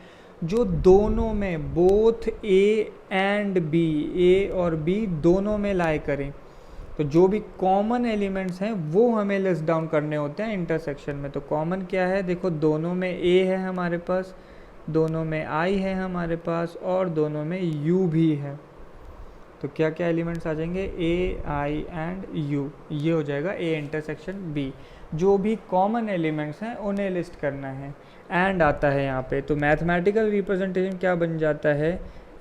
[SPEAKER 1] जो दोनों में, both A and B, A और B दोनों में लाई करें। तो जो भी कॉमन एलिमेंट्स हैं वो हमें लिस्ट डाउन करने होते हैं इंटरसेक्शन में। तो कॉमन क्या है, देखो दोनों में A है हमारे पास, दोनों में i है हमारे पास और दोनों में u भी है। तो क्या क्या एलिमेंट्स आ जाएंगे, a, i एंड u, ये हो जाएगा a इंटरसेक्शन b। जो भी कॉमन एलिमेंट्स हैं उन्हें लिस्ट करना है। एंड आता है यहाँ पे, तो मैथमेटिकल रिप्रेजेंटेशन क्या बन जाता है,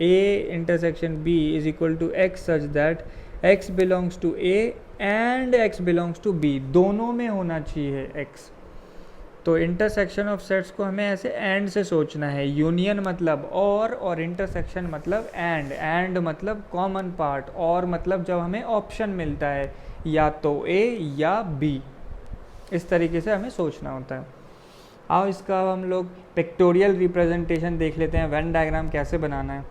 [SPEAKER 1] a intersection b is equal to x such that x belongs to a and x belongs to b, दोनों में होना चाहिए x। तो इंटरसेक्शन ऑफ सेट्स को हमें ऐसे एंड से सोचना है, यूनियन मतलब और इंटरसेक्शन मतलब एंड मतलब कॉमन पार्ट, और मतलब जब हमें ऑप्शन मिलता है या तो A या B, इस तरीके से हमें सोचना होता है। आओ इसका हम लोग पिक्टोरियल रिप्रेजेंटेशन देख लेते हैं, वेन डायग्राम कैसे बनाना है।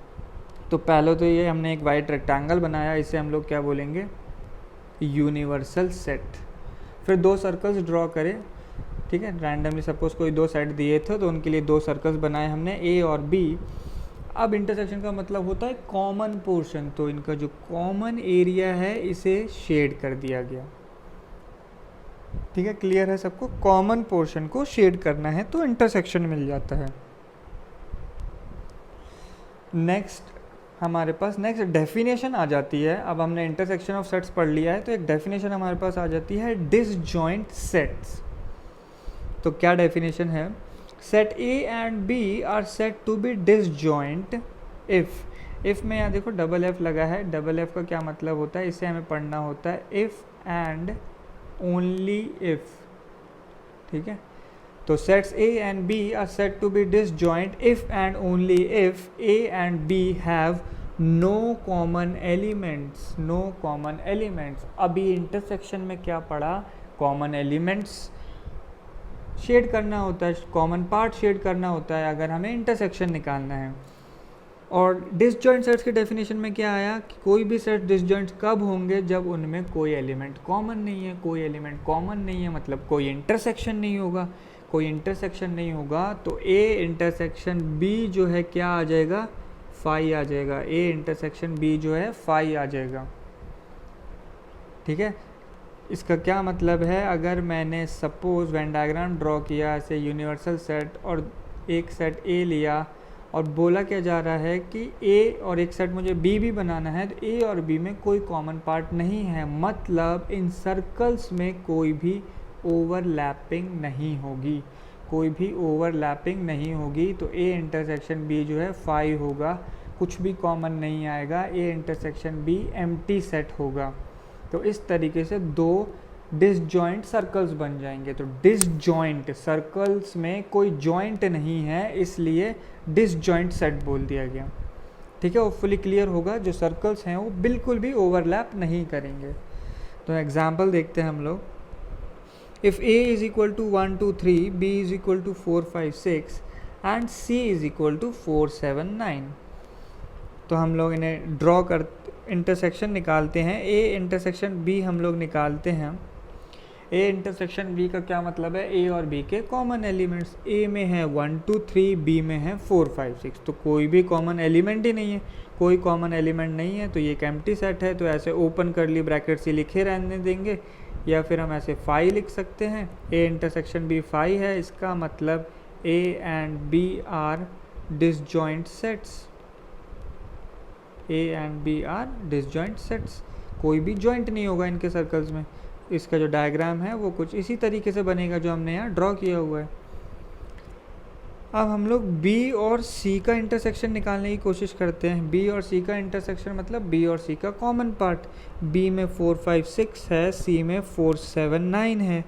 [SPEAKER 1] तो पहले तो ये हमने एक वाइट रेक्टेंगल बनाया, इसे हम लोग क्या बोलेंगे, यूनिवर्सल सेट। फिर दो सर्कल्स ड्रॉ करें, ठीक है, रैंडमली सपोज कोई दो सेट दिए थे तो उनके लिए दो सर्कल्स बनाए हमने, ए और बी। अब इंटरसेक्शन का मतलब होता है कॉमन पोर्शन, तो इनका जो कॉमन एरिया है इसे शेड कर दिया गया। ठीक है, क्लियर है सबको, कॉमन पोर्शन को शेड करना है तो इंटरसेक्शन मिल जाता है। नेक्स्ट हमारे पास नेक्स्ट डेफिनेशन आ जाती है। अब हमने इंटरसेक्शन ऑफ सेट्स पढ़ लिया है तो एक डेफिनेशन हमारे पास आ जाती है, डिसजॉइंट सेट्स। तो क्या डेफिनेशन है, set A and B are said to be disjoint if में यहाँ देखो डबल एफ लगा है, डबल एफ का क्या मतलब होता है, इसे हमें पढ़ना होता है इफ एंड ओनली इफ। ठीक है, तो sets A and B are said to be disjoint if and only if A and B have no common elements, no common elements. अभी इंटरसेक्शन में क्या पढ़ा, कॉमन एलिमेंट्स शेड करना होता है, कॉमन पार्ट शेड करना होता है अगर हमें इंटरसेक्शन निकालना है। और डिसजॉइंट सेट्स के डेफिनेशन में क्या आया कि कोई भी सेट डिसजॉइंट कब होंगे, जब उनमें कोई एलिमेंट कॉमन नहीं है। कोई एलिमेंट कॉमन नहीं है मतलब कोई इंटरसेक्शन नहीं होगा, कोई इंटरसेक्शन नहीं होगा तो ए इंटरसेक्शन बी जो है क्या आ जाएगा, फाई आ जाएगा। ए इंटरसेक्शन बी जो है फाई आ जाएगा। ठीक है, इसका क्या मतलब है, अगर मैंने सपोज वेन डायग्राम ड्रॉ किया ऐसे यूनिवर्सल सेट और एक सेट ए लिया और बोला क्या जा रहा है कि ए और एक सेट मुझे बी भी बनाना है, तो ए और बी में कोई कॉमन पार्ट नहीं है, मतलब इन सर्कल्स में कोई भी ओवरलैपिंग नहीं होगी, कोई भी ओवरलैपिंग नहीं होगी। तो ए इंटरसेक्शन बी जो है फाई होगा, कुछ भी कॉमन नहीं आएगा, ए इंटरसेक्शन बी एम्प्टी सेट होगा। तो इस तरीके से दो डिसजॉइंट सर्कल्स बन जाएंगे। तो डिसजॉइंट सर्कल्स में कोई जॉइंट नहीं है, इसलिए डिसजॉइंट सेट बोल दिया गया। ठीक है, होपफुली क्लियर होगा, जो सर्कल्स हैं वो बिल्कुल भी ओवरलैप नहीं करेंगे। तो एग्जांपल देखते हैं हम लोग, if A is equal to 1 2 3, B is equal to 4 5 6 and C is equal to 4 7 9। तो हम लोग इन्हें ड्रॉ कर इंटरसेक्शन निकालते हैं। ए इंटरसेक्शन बी हम लोग निकालते हैं। ए इंटरसेक्शन बी का क्या मतलब है, ए और बी के कॉमन एलिमेंट्स। ए में है 1 2 3, बी में है 4 5 6, तो कोई भी कॉमन एलिमेंट ही नहीं है, कोई कॉमन एलिमेंट नहीं है तो ये एक एम्प्टी सेट है। तो ऐसे ओपन करली ब्रैकेट से लिखे रहने देंगे, या फिर हम ऐसे फाई लिख सकते हैं, ए इंटरसेक्शन बी फाई है, इसका मतलब A and B are disjoint sets. A and B are disjoint sets, कोई भी जॉइंट नहीं होगा इनके सर्कल्स में। इसका जो डायग्राम है वो कुछ इसी तरीके से बनेगा जो हमने यहाँ ड्रॉ किया हुआ है। अब हम लोग बी और सी का इंटरसेक्शन निकालने की कोशिश करते हैं। बी और सी का इंटरसेक्शन मतलब बी और सी का कॉमन पार्ट। बी में 4 5 6 है, सी में 4 7 9 है,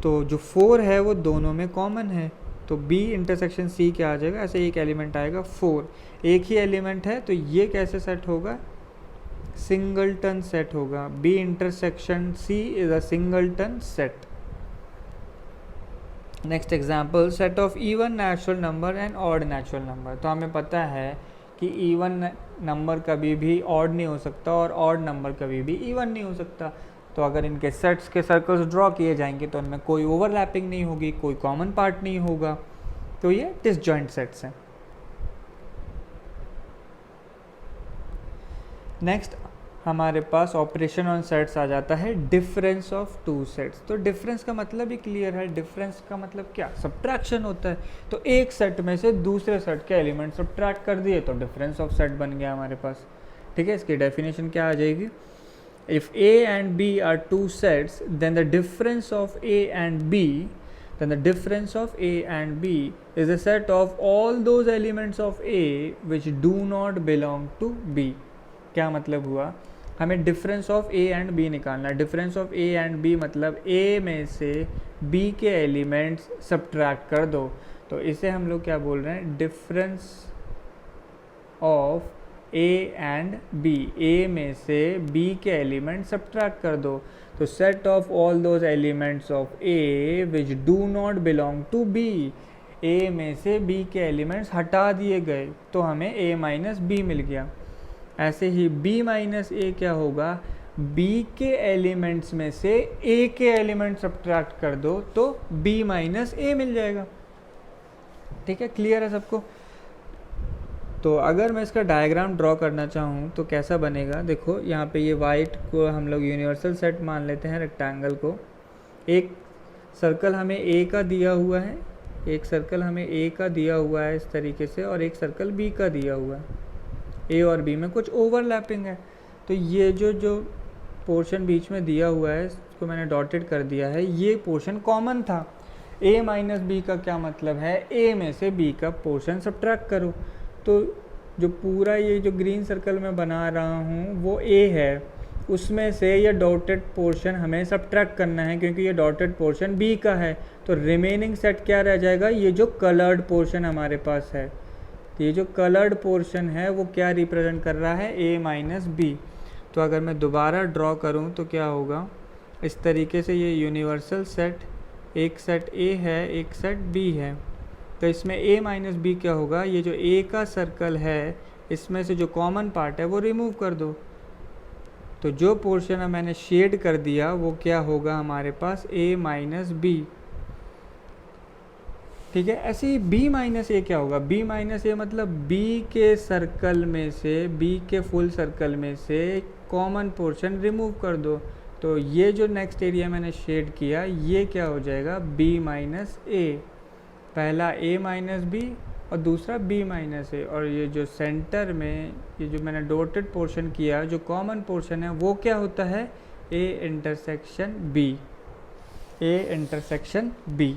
[SPEAKER 1] तो जो 4 है वो दोनों में कॉमन है। तो बी इंटरसेक्शन सी क्या आ जाएगा, ऐसे एक एलिमेंट आएगा 4, एक ही एलिमेंट है तो ये कैसे सेट होगा, सिंगलटन सेट होगा। B intersection C is a singleton set. Next example, set of even natural number and odd natural number. तो हमें पता है कि इवन नंबर कभी भी ऑड नहीं हो सकता और ऑड नंबर कभी भी इवन नहीं हो सकता। तो अगर इनके सेट्स के सर्कल्स ड्रॉ किए जाएंगे तो उनमें कोई ओवरलैपिंग नहीं होगी, कोई कॉमन पार्ट नहीं होगा, तो ये डिसजॉइंट सेट्स हैं। नेक्स्ट हमारे पास ऑपरेशन ऑन सेट्स आ जाता है डिफरेंस ऑफ टू सेट्स। तो डिफरेंस का मतलब ही क्लियर है, डिफरेंस का मतलब क्या, सब्ट्रैक्शन होता है। तो एक सेट में से दूसरे सेट के एलिमेंट सब्ट्रैक्ट कर दिए तो डिफरेंस ऑफ सेट बन गया हमारे पास। ठीक है, इसकी डेफिनेशन क्या आ जाएगी, if A and B are two sets then the difference of A and B is the set of all those elements of A which do not belong to B। क्या मतलब हुआ, हमें difference of A and B निकालना है। Difference of A and B मतलब A में से B के एलिमेंट्स सब्ट्रैक्ट कर दो, तो इसे हम लोग क्या बोल रहे हैं, difference of A and B, A में से बी के एलिमेंट सब्ट्रैक्ट कर दो। तो set of all those elements of A which do not belong to B, A में से बी के एलिमेंट्स हटा दिए गए तो हमें ए माइनस बी मिल गया। ऐसे ही b माइनस ए क्या होगा, b के एलिमेंट्स में से a के एलिमेंट सब्ट्रैक्ट कर दो तो b माइनस ए मिल जाएगा। ठीक है, क्लियर है सबको। तो अगर मैं इसका डायग्राम ड्रॉ करना चाहूँ तो कैसा बनेगा, देखो यहाँ पे ये वाइट को हम लोग यूनिवर्सल सेट मान लेते हैं, रेक्टेंगल को। एक सर्कल हमें a का दिया हुआ है, एक सर्कल हमें a का दिया हुआ है इस तरीके से, और एक सर्कल b का दिया हुआ है। ए और बी में कुछ ओवरलैपिंग है, तो ये जो पोर्शन बीच में दिया हुआ है इसको मैंने डॉटेड कर दिया है, ये पोर्शन कॉमन था। ए माइनस बी का क्या मतलब है, ए में से बी का पोर्शन सब्ट्रैक्ट करो। तो जो पूरा ये जो ग्रीन सर्कल मैं बना रहा हूँ वो ए है, उसमें से ये डॉटेड पोर्शन हमें सब्ट्रैक्ट करना है क्योंकि ये डॉटेड पोर्शन बी का है। तो रिमेनिंग सेट क्या रह जाएगा, ये जो कलर्ड पोर्शन हमारे पास है, ये जो कलर्ड पोर्शन है वो क्या रिप्रेजेंट कर रहा है, a माइनस बी। तो अगर मैं दोबारा ड्रॉ करूं तो क्या होगा, इस तरीके से ये यूनिवर्सल सेट, एक सेट a है एक सेट b है, तो इसमें a माइनस बी क्या होगा, ये जो a का सर्कल है इसमें से जो कॉमन पार्ट है वो रिमूव कर दो, तो जो पोर्शन मैंने शेड कर दिया वो क्या होगा हमारे पास, a माइनस बी। ठीक है, ऐसे ही b माइनस ए क्या होगा, b माइनस ए मतलब b के सर्कल में से, b के फुल सर्कल में से कॉमन पोर्शन रिमूव कर दो। तो ये जो नेक्स्ट एरिया मैंने शेड किया ये क्या हो जाएगा, b माइनस ए, पहला a माइनस बी और दूसरा b माइनस ए, और ये जो सेंटर में ये जो मैंने डॉटेड पोर्शन किया जो कॉमन पोर्शन है वो क्या होता है, a intersection b, a intersection b।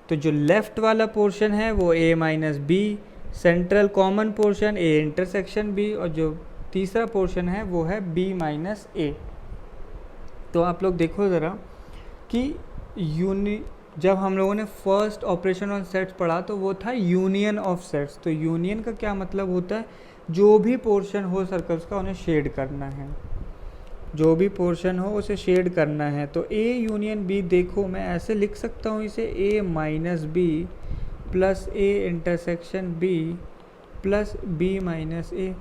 [SPEAKER 1] तो जो लेफ्ट वाला पोर्शन है वो a minus B, central common portion a intersection b, और जो तीसरा पोर्शन है वो है b माइनस a। तो आप लोग देखो ज़रा कि जब हम लोगों ने फर्स्ट ऑपरेशन ऑन सेट्स पढ़ा तो वो था यूनियन ऑफ सेट्स। तो यूनियन का क्या मतलब होता है, जो भी पोर्शन हो सर्कल्स का उन्हें शेड करना है, जो भी पोर्शन हो उसे शेड करना है। तो a यूनियन b, देखो मैं ऐसे लिख सकता हूँ इसे, a minus B plus a intersection b plus b minus a,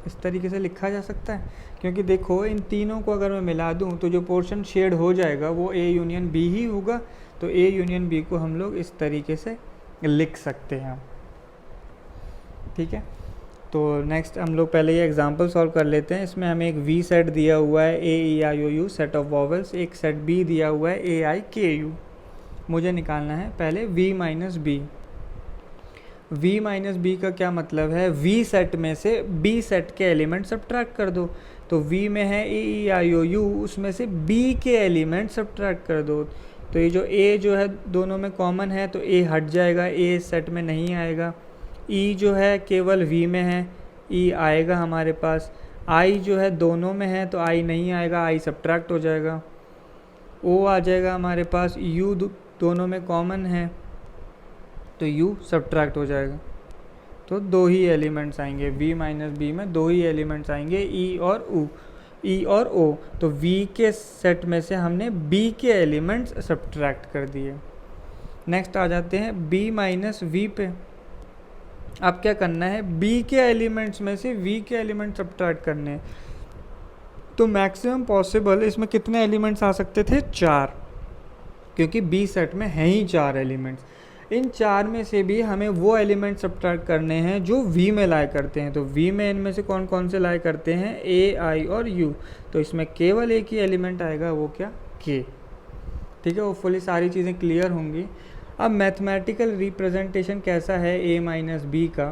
[SPEAKER 1] इस तरीके से लिखा जा सकता है। क्योंकि देखो इन तीनों को अगर मैं मिला दूँ तो जो पोर्शन शेड हो जाएगा वो a यूनियन b ही होगा। तो a यूनियन b को हम लोग इस तरीके से लिख सकते हैं। ठीक है, तो नेक्स्ट हम लोग पहले ये एग्जांपल सॉल्व कर लेते हैं। इसमें हमें एक वी सेट दिया हुआ है, ए ई आई ओ यू सेट ऑफ वॉवल्स, एक सेट बी दिया हुआ है, ए आई के यू। मुझे निकालना है पहले V minus B. V minus B का क्या मतलब है, वी सेट में से बी सेट के एलिमेंट सब्ट्रैक्ट कर दो। तो वी में है ए ई आई ओ यू, उसमें से बी के एलिमेंट सब्ट्रैक्ट कर दो। तो ये जो ए जो है दोनों में कॉमन है तो ए हट जाएगा, ए सेट में नहीं आएगा। ई जो है केवल वी में है, ई आएगा हमारे पास। आई जो है दोनों में है तो आई नहीं आएगा, आई सब्ट्रैक्ट हो जाएगा। ओ आ जाएगा हमारे पास, यू दोनों में कॉमन है तो यू सब्ट्रैक्ट हो जाएगा। तो दो ही एलिमेंट्स आएंगे, वी माइनस बी में दो ही एलिमेंट्स आएंगे, ई और ऊ, ई और ओ। तो वी के सेट में से हमने बी के एलिमेंट्स सब्ट्रैक्ट कर दिए। नेक्स्ट आ जाते हैं बी माइनस वी पे। अब क्या करना है, b के एलिमेंट्स में से v के एलिमेंट सब्ट्रैक्ट करने हैं। तो मैक्सिमम पॉसिबल इसमें कितने एलिमेंट्स आ सकते थे, 4, क्योंकि b सेट में हैं ही 4 एलिमेंट्स। इन 4 में से भी हमें वो एलिमेंट सब्ट्रैक्ट करने हैं जो V में लाई करते हैं। तो V में इनमें से कौन कौन से लाई करते हैं, A, I और U। तो इसमें केवल एक ही एलिमेंट आएगा, वो क्या, K। ठीक है, वो फुली सारी चीज़ें क्लियर होंगी। अब मैथमेटिकल रिप्रेजेंटेशन कैसा है A माइनस बी का,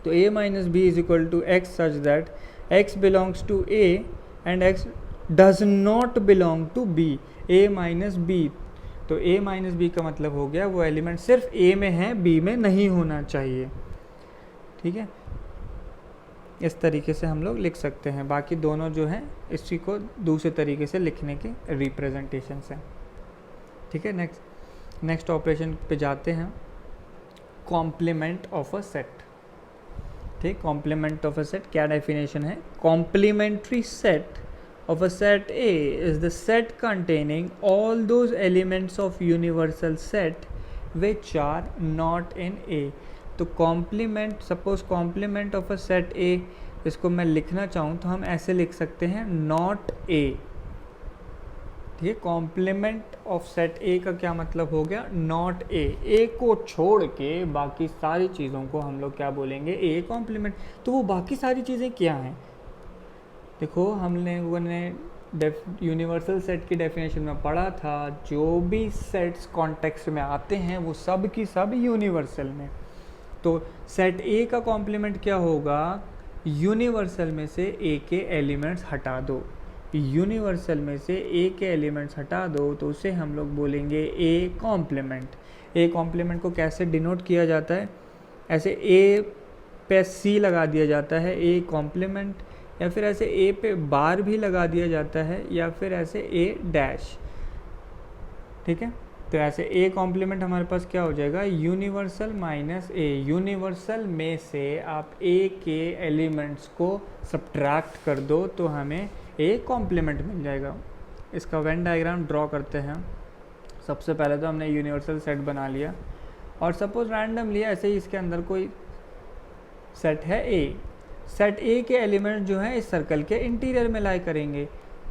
[SPEAKER 1] तो A minus B is equal to x such that x belongs to A and x does not belong to B, A minus B. तो A माइनस बी का मतलब हो गया वो एलिमेंट सिर्फ A में है, B में नहीं होना चाहिए। ठीक है, इस तरीके से हम लोग लिख सकते हैं। बाकी दोनों जो हैं इसी को दूसरे तरीके से लिखने के रिप्रेजेंटेशन हैं। ठीक है, नेक्स्ट ऑपरेशन पे जाते हैं, कॉम्प्लीमेंट ऑफ अ सेट। ठीक, कॉम्प्लीमेंट ऑफ अ सेट क्या डेफिनेशन है, complementary set of a set A is the set containing all those elements of universal set which are not in A। तो complement, suppose complement of a set A, इसको मैं लिखना चाहूँ तो हम ऐसे लिख सकते हैं नॉट A। ठीक है, कॉम्प्लीमेंट ऑफ सेट A का क्या मतलब हो गया, नॉट A। A को छोड़ के बाकी सारी चीज़ों को हम लोग क्या बोलेंगे, A कॉम्प्लीमेंट। तो वो बाकी सारी चीज़ें क्या हैं, देखो हमने यूनिवर्सल सेट की डेफिनेशन में पढ़ा था, जो भी सेट्स कॉन्टेक्स्ट में आते हैं वो सब की सब यूनिवर्सल में। तो सेट ए का कॉम्प्लीमेंट क्या होगा, यूनिवर्सल में से ए के एलिमेंट्स हटा दो। यूनिवर्सल में से ए के एलिमेंट्स हटा दो तो उसे हम लोग बोलेंगे ए कॉम्प्लीमेंट। ए कॉम्प्लीमेंट को कैसे डिनोट किया जाता है, ऐसे ए पे सी लगा दिया जाता है ए कॉम्प्लीमेंट, या फिर ऐसे ए पे बार भी लगा दिया जाता है, या फिर ऐसे ए डैश। ठीक है, तो ऐसे ए कॉम्प्लीमेंट हमारे पास क्या हो जाएगा, यूनिवर्सल माइनस ए। यूनिवर्सल में से आप ए के एलिमेंट्स को सब्ट्रैक्ट कर दो तो हमें ए कॉम्प्लीमेंट मिल जाएगा। इसका वेन डायग्राम ड्रॉ करते हैं। सबसे पहले तो हमने यूनिवर्सल सेट बना लिया, और सपोज रैंडम लिया ऐसे ही, इसके अंदर कोई सेट है ए। सेट ए के एलिमेंट जो हैं इस सर्कल के इंटीरियर में लाई करेंगे।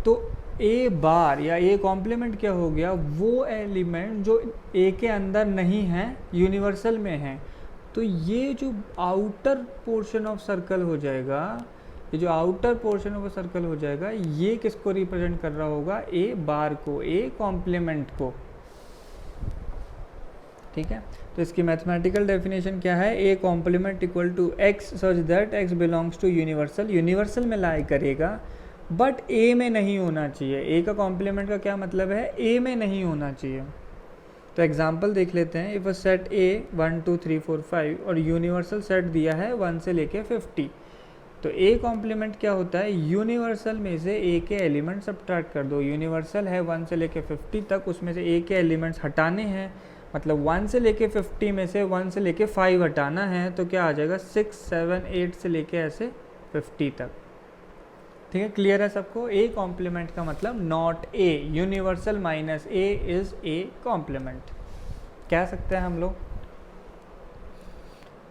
[SPEAKER 1] तो ए बार या ए कॉम्प्लीमेंट क्या हो गया, वो एलिमेंट जो ए के अंदर नहीं है, यूनिवर्सल में है। तो ये जो आउटर पोर्शन ऑफ सर्कल हो जाएगा, ये जो आउटर पोर्शन ऑफ सर्कल हो जाएगा, ये किसको रिप्रेजेंट कर रहा होगा, ए बार को, ए कॉम्प्लीमेंट को। ठीक है, तो इसकी मैथमेटिकल डेफिनेशन क्या है, A complement equal to x such that x belongs to universal. Universal में लाई करेगा बट ए में नहीं होना चाहिए। ए का कॉम्प्लीमेंट का क्या मतलब है, ए में नहीं होना चाहिए। तो एग्जांपल देख लेते हैं। इफ अ सेट ए 1 2 3 4 5 और यूनिवर्सल सेट दिया है 1 से लेके 50, तो ए कॉम्प्लीमेंट क्या होता है, यूनिवर्सल में से ए के एलिमेंट सब्ट्रैक्ट कर दो। यूनिवर्सल है 1 से लेके 50 तक, उसमें से ए के एलिमेंट्स हटाने हैं, मतलब 1 से लेके 50 में से 1 से लेके 5 हटाना है, तो क्या आ जाएगा 6 7 8 से लेके ऐसे 50 तक। ठीक है, क्लियर है सबको। ए कॉम्प्लीमेंट का मतलब not A, universal minus A is A complement कह सकते हैं हम लोग।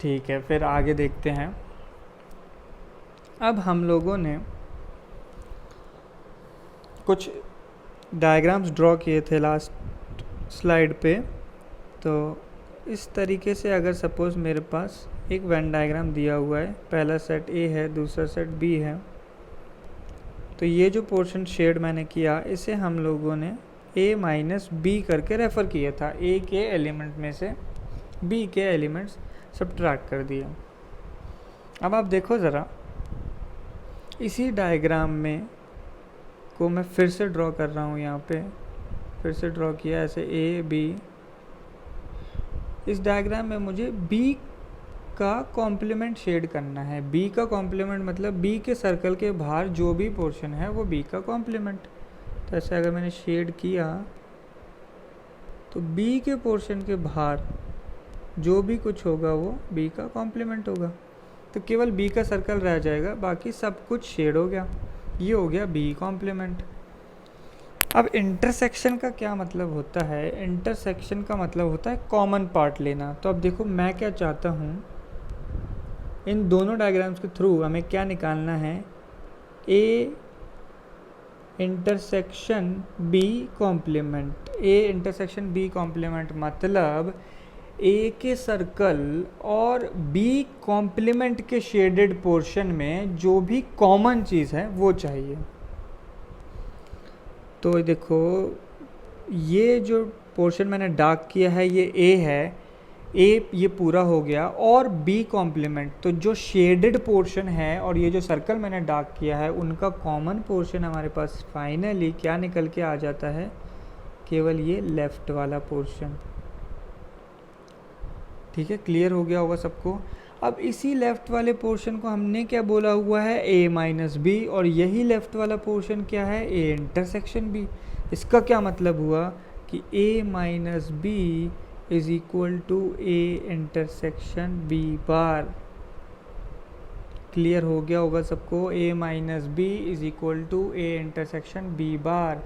[SPEAKER 1] ठीक है, फिर आगे देखते हैं। अब हम लोगों ने कुछ डायग्राम्स ड्रॉ किए थे लास्ट स्लाइड पे। तो इस तरीके से अगर सपोज़ मेरे पास एक वेन डायग्राम दिया हुआ है, पहला सेट ए है, दूसरा सेट बी है, तो ये जो पोर्शन शेड मैंने किया इसे हम लोगों ने ए माइनस बी करके रेफ़र किया था। ए के एलिमेंट में से बी के एलिमेंट्स सब्ट्रैक्ट कर दिए। अब आप देखो ज़रा, इसी डायग्राम में को मैं फिर से ड्रॉ कर रहा हूँ, यहाँ पे फिर से ड्रॉ किया ऐसे ए बी। इस डायग्राम में मुझे बी का कॉम्प्लीमेंट शेड करना है। बी का कॉम्प्लीमेंट मतलब बी के सर्कल के बाहर जो भी पोर्शन है वो बी का कॉम्प्लीमेंट। तो ऐसे अगर मैंने शेड किया तो बी के पोर्शन के बाहर जो भी कुछ होगा वो बी का कॉम्प्लीमेंट होगा। तो केवल बी का सर्कल रह जाएगा, बाकी सब कुछ शेड हो गया। ये हो गया बी कॉम्प्लीमेंट। अब इंटरसेक्शन का क्या मतलब होता है, इंटरसेक्शन का मतलब होता है कॉमन पार्ट लेना। तो अब देखो मैं क्या चाहता हूँ, इन दोनों डायग्राम्स के थ्रू हमें क्या निकालना है, A intersection B complement, A intersection B complement मतलब ए के सर्कल और बी कॉम्प्लीमेंट के शेडेड पोर्शन में जो भी कॉमन चीज़ है वो चाहिए। तो देखो ये जो पोर्शन मैंने डार्क किया है ये ए है, ए ये पूरा हो गया, और बी कॉम्प्लीमेंट तो जो शेडेड पोर्शन है और ये जो सर्कल मैंने डार्क किया है उनका कॉमन पोर्शन हमारे पास फाइनली क्या निकल के आ जाता है, केवल ये लेफ्ट वाला पोर्शन। ठीक है, क्लियर हो गया होगा सबको। अब इसी लेफ्ट वाले पोर्शन को हमने क्या बोला हुआ है, a माइनस बी, और यही लेफ्ट वाला पोर्शन क्या है, a इंटरसेक्शन b। इसका क्या मतलब हुआ कि a minus B is equal to a intersection b bar. Clear हो गया होगा सबको, a minus B is equal to a intersection b bar.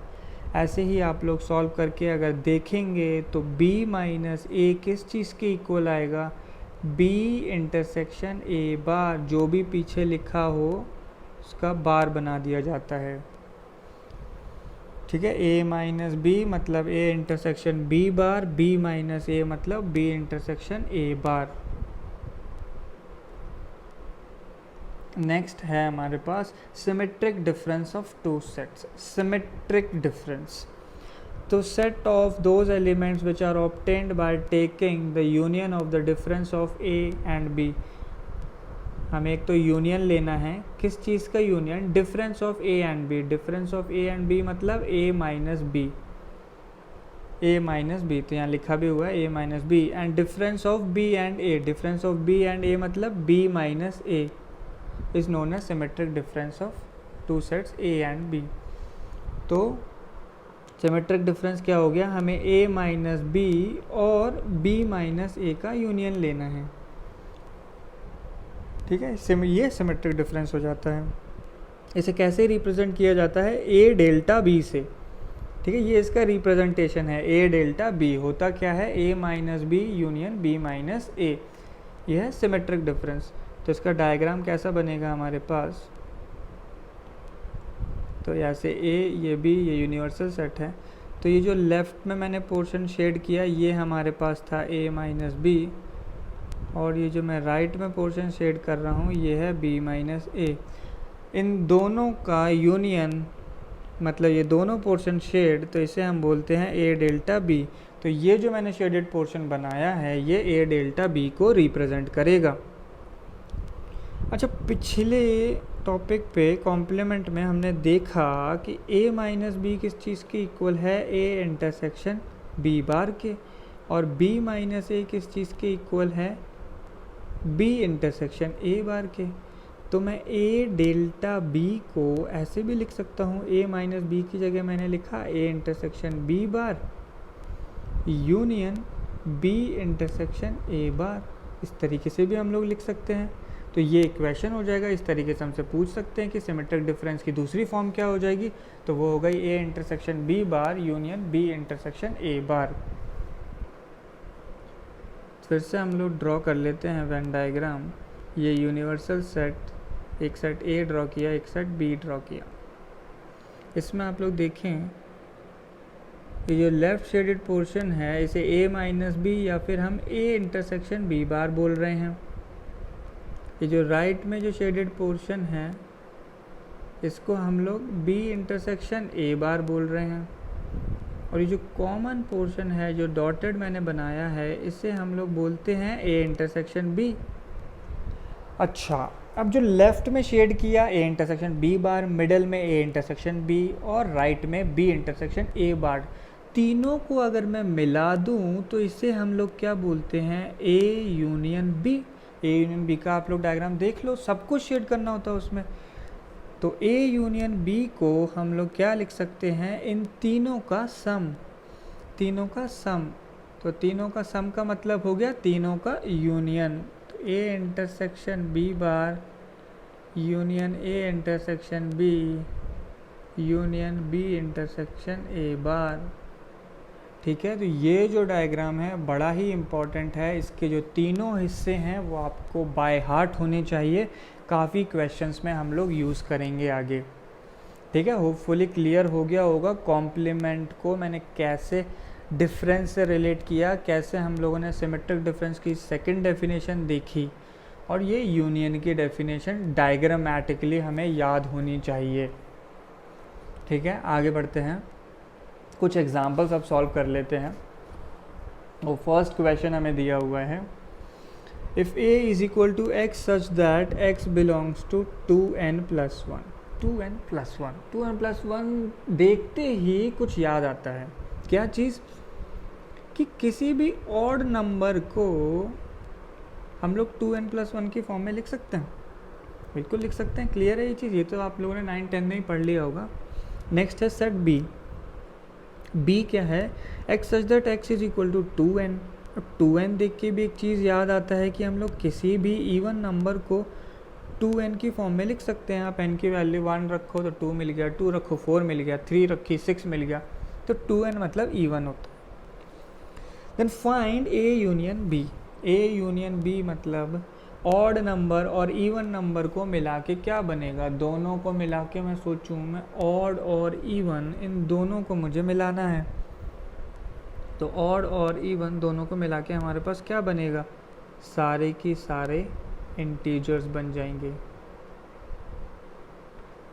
[SPEAKER 1] ऐसे ही आप लोग सॉल्व करके अगर देखेंगे तो b माइनस ए किस चीज़ के इक्वल आएगा, b इंटरसेक्शन a बार। जो भी पीछे लिखा हो उसका बार बना दिया जाता है। ठीक है, a माइनस बी मतलब a intersection b bar, b minus a मतलब b intersection a bar. Next है हमारे पास symmetric difference of two sets. Symmetric difference तो set of those elements which are obtained by taking the union of the difference of A and B. हमें एक तो union लेना है, किस चीज़ का union, difference of A and B. Difference of A and B मतलब ए minus B, A minus B तो यहाँ लिखा भी हुआ है A minus B. And difference of B and A, difference of B and A मतलब B minus A is known as symmetric difference of two sets A and B. तो symmetric difference क्या हो गया, हमें a माइनस बी और b minus A का union लेना है। ठीक है, ये सिमेट्रिक डिफरेंस हो जाता है। इसे कैसे रिप्रेजेंट किया जाता है, a डेल्टा b से। ठीक है, ये इसका रिप्रेजेंटेशन है, a डेल्टा b होता क्या है, a minus B union b minus A, यह है सिमेट्रिक डिफरेंस। तो इसका डायग्राम कैसा बनेगा हमारे पास, तो ऐसे a ये b ये यूनिवर्सल सेट है। तो ये जो लेफ़्ट में मैंने पोर्शन शेड किया ये हमारे पास था a माइनस बी, और ये जो मैं राइट में पोर्शन शेड कर रहा हूँ ये है b माइनस ए। इन दोनों का यूनियन मतलब ये दोनों पोर्शन शेड, तो इसे हम बोलते हैं a डेल्टा b। तो ये जो मैंने शेडेड पोर्शन बनाया है ये a डेल्टा b को रिप्रेजेंट करेगा। अच्छा, पिछले टॉपिक पे कॉम्प्लीमेंट में हमने देखा कि a माइनस बी किस चीज़ के इक्वल है, a इंटरसेक्शन b बार के, और b माइनस ए किस चीज़ के इक्वल है, b इंटरसेक्शन a बार के। तो मैं a डेल्टा b को ऐसे भी लिख सकता हूँ, a माइनस बी की जगह मैंने लिखा a intersection b bar union b intersection a बार। इस तरीके से भी हम लोग लिख सकते हैं। तो ये इक्वेशन हो जाएगा। इस तरीके से हमसे पूछ सकते हैं कि सिमेट्रिक डिफरेंस की दूसरी फॉर्म क्या हो जाएगी, तो वो हो गई a intersection b bar union b intersection a बार। फिर से हम लोग ड्रॉ कर लेते हैं वेन डायग्राम। ये यूनिवर्सल सेट, एक सेट a ड्रॉ किया, एक सेट b ड्रॉ किया। इसमें आप लोग देखें ये जो लेफ़्ट शेडेड पोर्शन है इसे a माइनस बी या फिर हम a इंटरसेक्शन b बार बोल रहे हैं। ये जो राइट में जो शेडेड पोर्शन है इसको हम लोग b इंटरसेक्शन a बार बोल रहे हैं, और ये जो कॉमन पोर्शन है जो डॉटेड मैंने बनाया है इसे हम लोग बोलते हैं a इंटरसेक्शन b। अच्छा, अब जो लेफ़्ट में शेड किया a intersection b bar, middle में a इंटरसेक्शन b और राइट में b इंटरसेक्शन a बार, तीनों को अगर मैं मिला दूं तो इसे हम लोग क्या बोलते हैं, a union b। a union b का आप लोग डायग्राम देख लो, सब कुछ शेड करना होता है उसमें। तो a यूनियन b को हम लोग क्या लिख सकते हैं, इन तीनों का सम, तीनों का सम। तो तीनों का सम का मतलब हो गया तीनों का यूनियन। तो a intersection b bar union a intersection b union b intersection a बार। ठीक है, तो ये जो डायग्राम है बड़ा ही इम्पॉर्टेंट है। इसके जो तीनों हिस्से हैं वो आपको बाय हार्ट होने चाहिए। काफ़ी क्वेश्चंस में हम लोग यूज़ करेंगे आगे। ठीक है, होपफुली क्लियर हो गया होगा कॉम्प्लीमेंट को मैंने कैसे डिफरेंस से रिलेट किया, कैसे हम लोगों ने सिमेट्रिक डिफरेंस की सेकंड डेफिनेशन देखी, और ये यूनियन की डेफिनेशन डायग्रामेटिकली हमें याद होनी चाहिए। ठीक है, आगे बढ़ते हैं, कुछ एग्जांपल्स अब सॉल्व कर लेते हैं। वो फर्स्ट क्वेश्चन हमें दिया हुआ है, if a is equal to x such that x belongs to 2n+1। 2n+1 देखते ही कुछ याद आता है, क्या चीज़, कि किसी भी ऑड नंबर को हम लोग 2n+1 की फॉर्म में लिख सकते हैं, बिल्कुल लिख सकते हैं। क्लियर है ये चीज़, ये तो आप लोगों ने 9-10 में ही पढ़ लिया होगा। नेक्स्ट है सेट b क्या है, x such that x is equal to 2n। 2n देख के भी एक चीज़ याद आता है कि हम लोग किसी भी इवन नंबर को 2n की फॉर्म में लिख सकते हैं। आप n की वैल्यू 1 रखो तो 2 मिल गया, 2 रखो 4 मिल गया, 3 रखी 6 मिल गया, तो 2n मतलब इवन होता है। Then find a union b। a union b मतलब ऑड नंबर और इवन नंबर को मिला के क्या बनेगा, दोनों को मिला के मैं सोचूं, मैं ऑड और इवन इन दोनों को मुझे मिलाना है, तो ऑड और इवन दोनों को मिला के हमारे पास क्या बनेगा, सारे की सारे इंटीजर्स बन जाएंगे।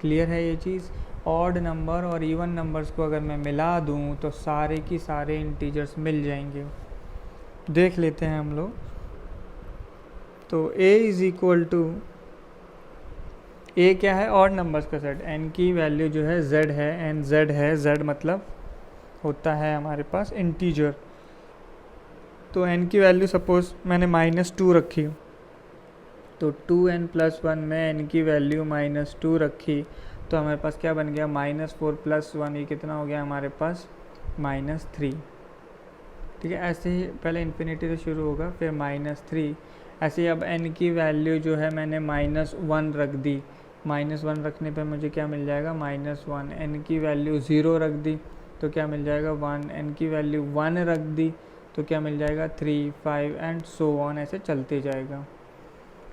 [SPEAKER 1] क्लियर है ये चीज़, ऑड नंबर और इवन नंबर्स को अगर मैं मिला दूं तो सारे की सारे इंटीजर्स मिल जाएंगे। देख लेते हैं हम लोग, तो a is equal to, a क्या है, ऑड नंबर्स का सेट, n की वैल्यू जो है z है, n z है, z मतलब होता है हमारे पास इंटीजर, तो n की वैल्यू सपोज मैंने -2 रखी, तो 2n+1 में n की वैल्यू -2 रखी, तो हमारे पास क्या बन गया, -4 + 1, ये कितना हो गया हमारे पास -3। ठीक है, ऐसे ही पहले इन्फिनिटी से शुरू होगा, फिर -3, ऐसे ही अब n की वैल्यू जो है मैंने -1 रख दी, -1 रखने पे मुझे क्या मिल जाएगा, -1, n की वैल्यू 0 रख दी तो क्या मिल जाएगा 1, n की वैल्यू 1 रख दी तो क्या मिल जाएगा 3, 5 एंड सो ऑन, ऐसे चलते जाएगा।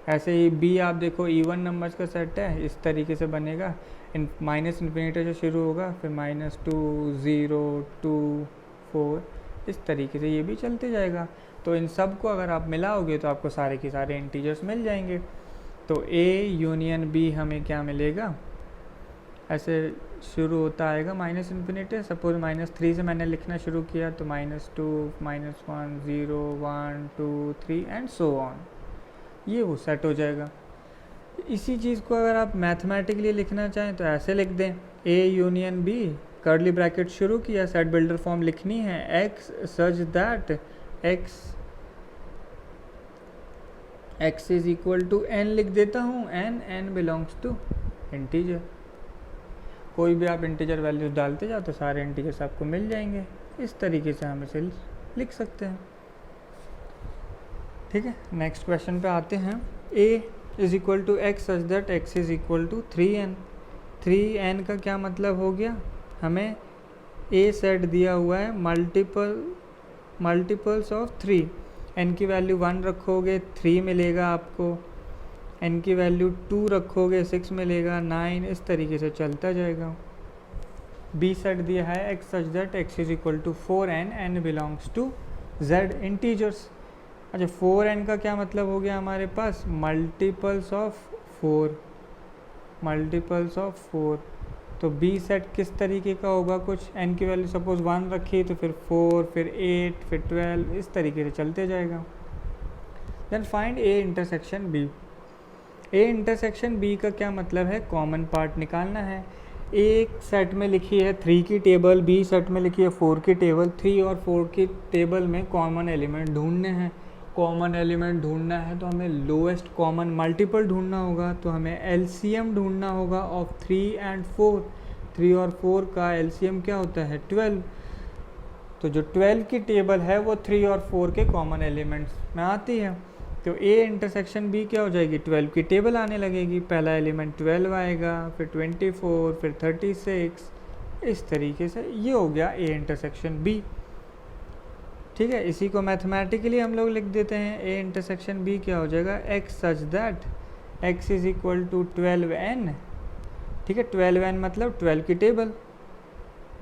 [SPEAKER 1] ऐसे ही b आप देखो इवन नंबर्स का सेट है, इस तरीके से बनेगा, माइनस इन्फिनिटी से शुरू होगा, फिर -2, 0, 2, 4, इस तरीके से ये भी चलते जाएगा। तो इन सब को अगर आप मिलाओगे तो आपको सारे के सारे इंटीजर्स मिल जाएंगे। तो a यूनियन b हमें क्या मिलेगा, ऐसे शुरू होता आएगा माइनस इन्फिनिटी, सपोज -3 से मैंने लिखना शुरू किया तो -2, -1, 0, 1, 2, 3 एंड सो ऑन, ये वो सेट हो जाएगा। इसी चीज़ को अगर आप मैथमेटिकली लिखना चाहें तो ऐसे लिख दें, a union b, curly bracket शुरू किया, सेट बिल्डर फॉर्म लिखनी है, x such that x is equal to n लिख देता हूँ, n बिलोंग्स टू इंटीजर, कोई भी आप इंटीजर वैल्यूज डालते जाओ तो सारे इंटीजर्स आपको मिल जाएंगे। इस तरीके से हम इसे लिख सकते हैं। ठीक है, नेक्स्ट क्वेश्चन पे आते हैं, a is equal to x such that x is equal to 3n। 3n का क्या मतलब हो गया, हमें a सेट दिया हुआ है मल्टीपल्स ऑफ 3, n की वैल्यू 1 रखोगे 3 मिलेगा आपको, n की वैल्यू 2 रखोगे 6 मिलेगा, 9, इस तरीके से चलता जाएगा। b सेट दिया है x such that x is equal to 4n, n belongs to z integers. अच्छा, 4n का क्या मतलब हो गया हमारे पास, मल्टीपल्स ऑफ 4, तो b सेट किस तरीके का होगा, कुछ n की वैल्यू सपोज 1 रखी तो फिर 4, फिर 8, फिर 12, इस तरीके से चलते जाएगा। Then find a intersection b। a intersection b का क्या मतलब है, कॉमन पार्ट निकालना है। एक सेट में लिखी है 3 की टेबल, b सेट में लिखी है 4 की टेबल, 3 और 4 की टेबल में कॉमन एलिमेंट ढूंढने हैं। कॉमन एलिमेंट ढूंढना है तो हमें लोएस्ट कॉमन मल्टीपल ढूंढना होगा, तो हमें एलसीएम ढूंढना होगा ऑफ 3 एंड 4। 3 और 4 का एलसीएम क्या होता है 12, तो जो 12 की टेबल है वो 3 और 4 के कॉमन एलिमेंट्स में आती है। तो a इंटरसेक्शन b क्या हो जाएगी, 12 की टेबल आने लगेगी, पहला एलिमेंट 12 आएगा, फिर 24, फिर 36, इस तरीके से ये हो गया a इंटरसेक्शन b। ठीक है, इसी को मैथमेटिकली हम लोग लिख देते हैं, a इंटरसेक्शन b क्या हो जाएगा, x such that x is equal to 12n ठीक है, 12n मतलब 12 की टेबल।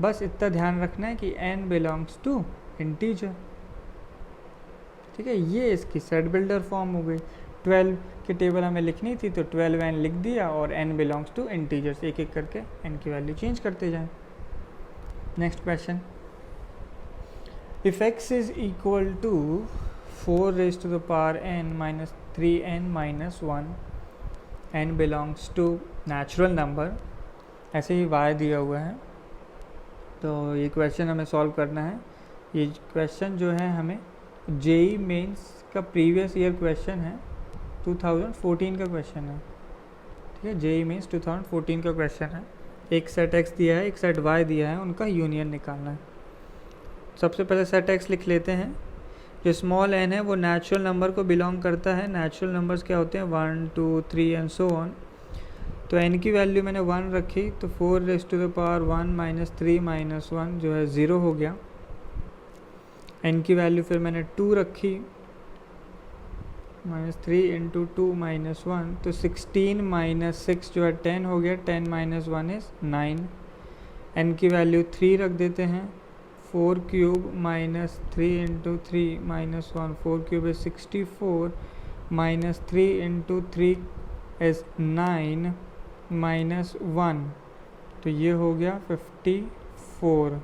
[SPEAKER 1] बस इतना ध्यान रखना है कि n बिलोंग्स टू इंटीजर। ठीक है, ये इसकी सेट बिल्डर फॉर्म हो गई। 12 की टेबल हमें लिखनी थी तो 12n लिख दिया और n बिलोंग्स टू इंटीजर्स, एक एक करके n की वैल्यू चेंज करते जाएं। Next question, if x is equal to 4 raised to the power n minus 3n minus 1, n belongs to natural number, ऐसे ही y दिया हुआ है। तो ये क्वेश्चन हमें सॉल्व करना है। ये क्वेश्चन जो है हमें जेई मेंस का प्रीवियस ईयर क्वेश्चन है, 2014 का क्वेश्चन है। ठीक है, जेई मेंस 2014 का क्वेश्चन है। एक सेट x दिया है, एक सेट y दिया है, उनका यूनियन निकालना है। सबसे पहले सेट x लिख लेते हैं। जो स्मॉल n है वो नेचुरल नंबर को बिलोंग करता है। नेचुरल नंबर्स क्या होते हैं, 1 2 3 एंड सो ऑन। तो n की वैल्यू मैंने 1 रखी, तो 4 raised to the power 1 minus 3 minus 1 जो है 0 हो गया। n की वैल्यू फिर मैंने 2 रखी, -3 इंटू 2 माइनस 1, तो 16 माइनस 6 जो है 10 हो गया। 10 माइनस 1 इज़ 9। n की वैल्यू 3 रख देते हैं। 4 cube minus 3 into 3 minus 1, 4 cube is 64, minus 3 into 3 is 9 minus 1, तो ये हो गया 54।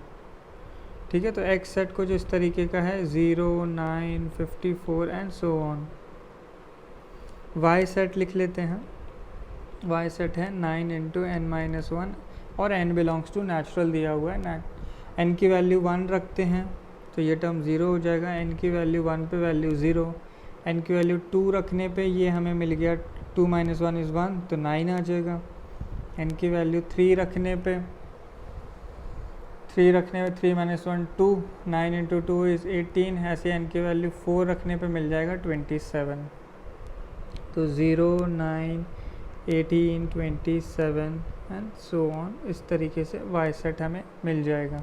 [SPEAKER 1] ठीक है, तो x सेट को जो इस तरीके का है 0 9 54 and so on. y set लिख लेते हैं। y सेट है 9 इंटू n माइनस 1 और n बिलोंग्स टू नेचुरल दिया हुआ है। n की वैल्यू 1 रखते हैं तो ये टर्म 0 हो जाएगा। n की वैल्यू 1 पे वैल्यू 0, n की वैल्यू 2 रखने पे ये हमें मिल गया 2 माइनस 1 इज़ 1, तो 9 आ जाएगा। n की वैल्यू 3 रखने पे 3 माइनस 1 2, 9 इंटू 2 इज़ 18। ऐसे n की वैल्यू 4 रखने पे मिल जाएगा 27। तो 0 9 18 27 एंड सो ऑन, इस तरीके से y सेट हमें मिल जाएगा।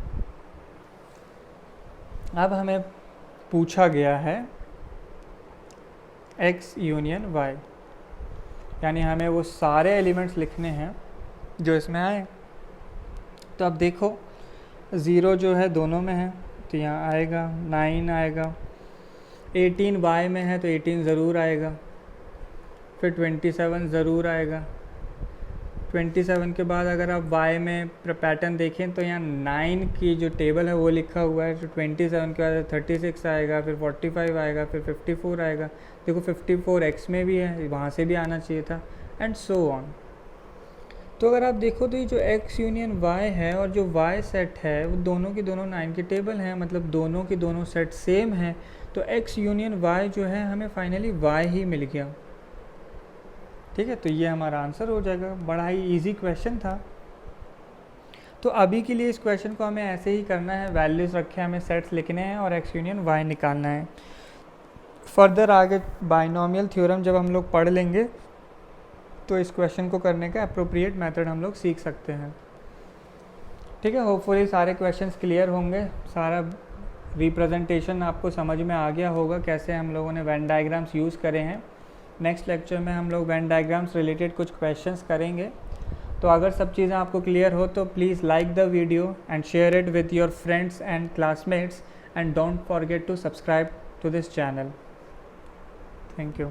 [SPEAKER 1] अब हमें पूछा गया है x यूनियन y, यानी हमें वो सारे एलिमेंट्स लिखने हैं जो इसमें आए। तो अब देखो 0 जो है दोनों में है तो यहाँ आएगा, 9 आएगा, 18 y में है तो 18 ज़रूर आएगा, फिर 27 ज़रूर आएगा। 27 के बाद अगर आप y में पैटर्न देखें तो यहाँ 9 की जो टेबल है वो लिखा हुआ है, तो 27 के बाद 36 आएगा, फिर 45 आएगा, फिर 54 आएगा। देखो 54 x में भी है, वहाँ से भी आना चाहिए था, एंड सो ऑन। तो अगर आप देखो तो ये जो x यूनियन y है और जो y सेट है वो दोनों की दोनों 9 की टेबल हैं, मतलब दोनों की दोनों सेट सेम है। तो x यूनियन y जो है हमें फाइनली y ही मिल गया। ठीक है, तो ये हमारा आंसर हो जाएगा। बड़ा ही इजी क्वेश्चन था। तो अभी के लिए इस क्वेश्चन को हमें ऐसे ही करना है, वैल्यूज़ रखे हमें सेट्स लिखने हैं और x यूनियन y निकालना है। फर्दर आगे बाइनोमियल थ्योरम जब हम लोग पढ़ लेंगे तो इस क्वेश्चन को करने का अप्रोप्रिएट मेथड हम लोग सीख सकते हैं। ठीक है, होपफुली सारे क्वेश्चंस क्लियर होंगे, सारा रिप्रेजेंटेशन आपको समझ में आ गया होगा, कैसे हम लोगों ने वेन डायग्राम्स यूज़ करे हैं। नेक्स्ट लेक्चर में हम लोग वेन डायग्राम्स रिलेटेड कुछ क्वेश्चंस करेंगे। तो अगर सब चीज़ें आपको क्लियर हो तो please like the video and share it with your friends and classmates, and don't forget to subscribe to this channel. Thank you.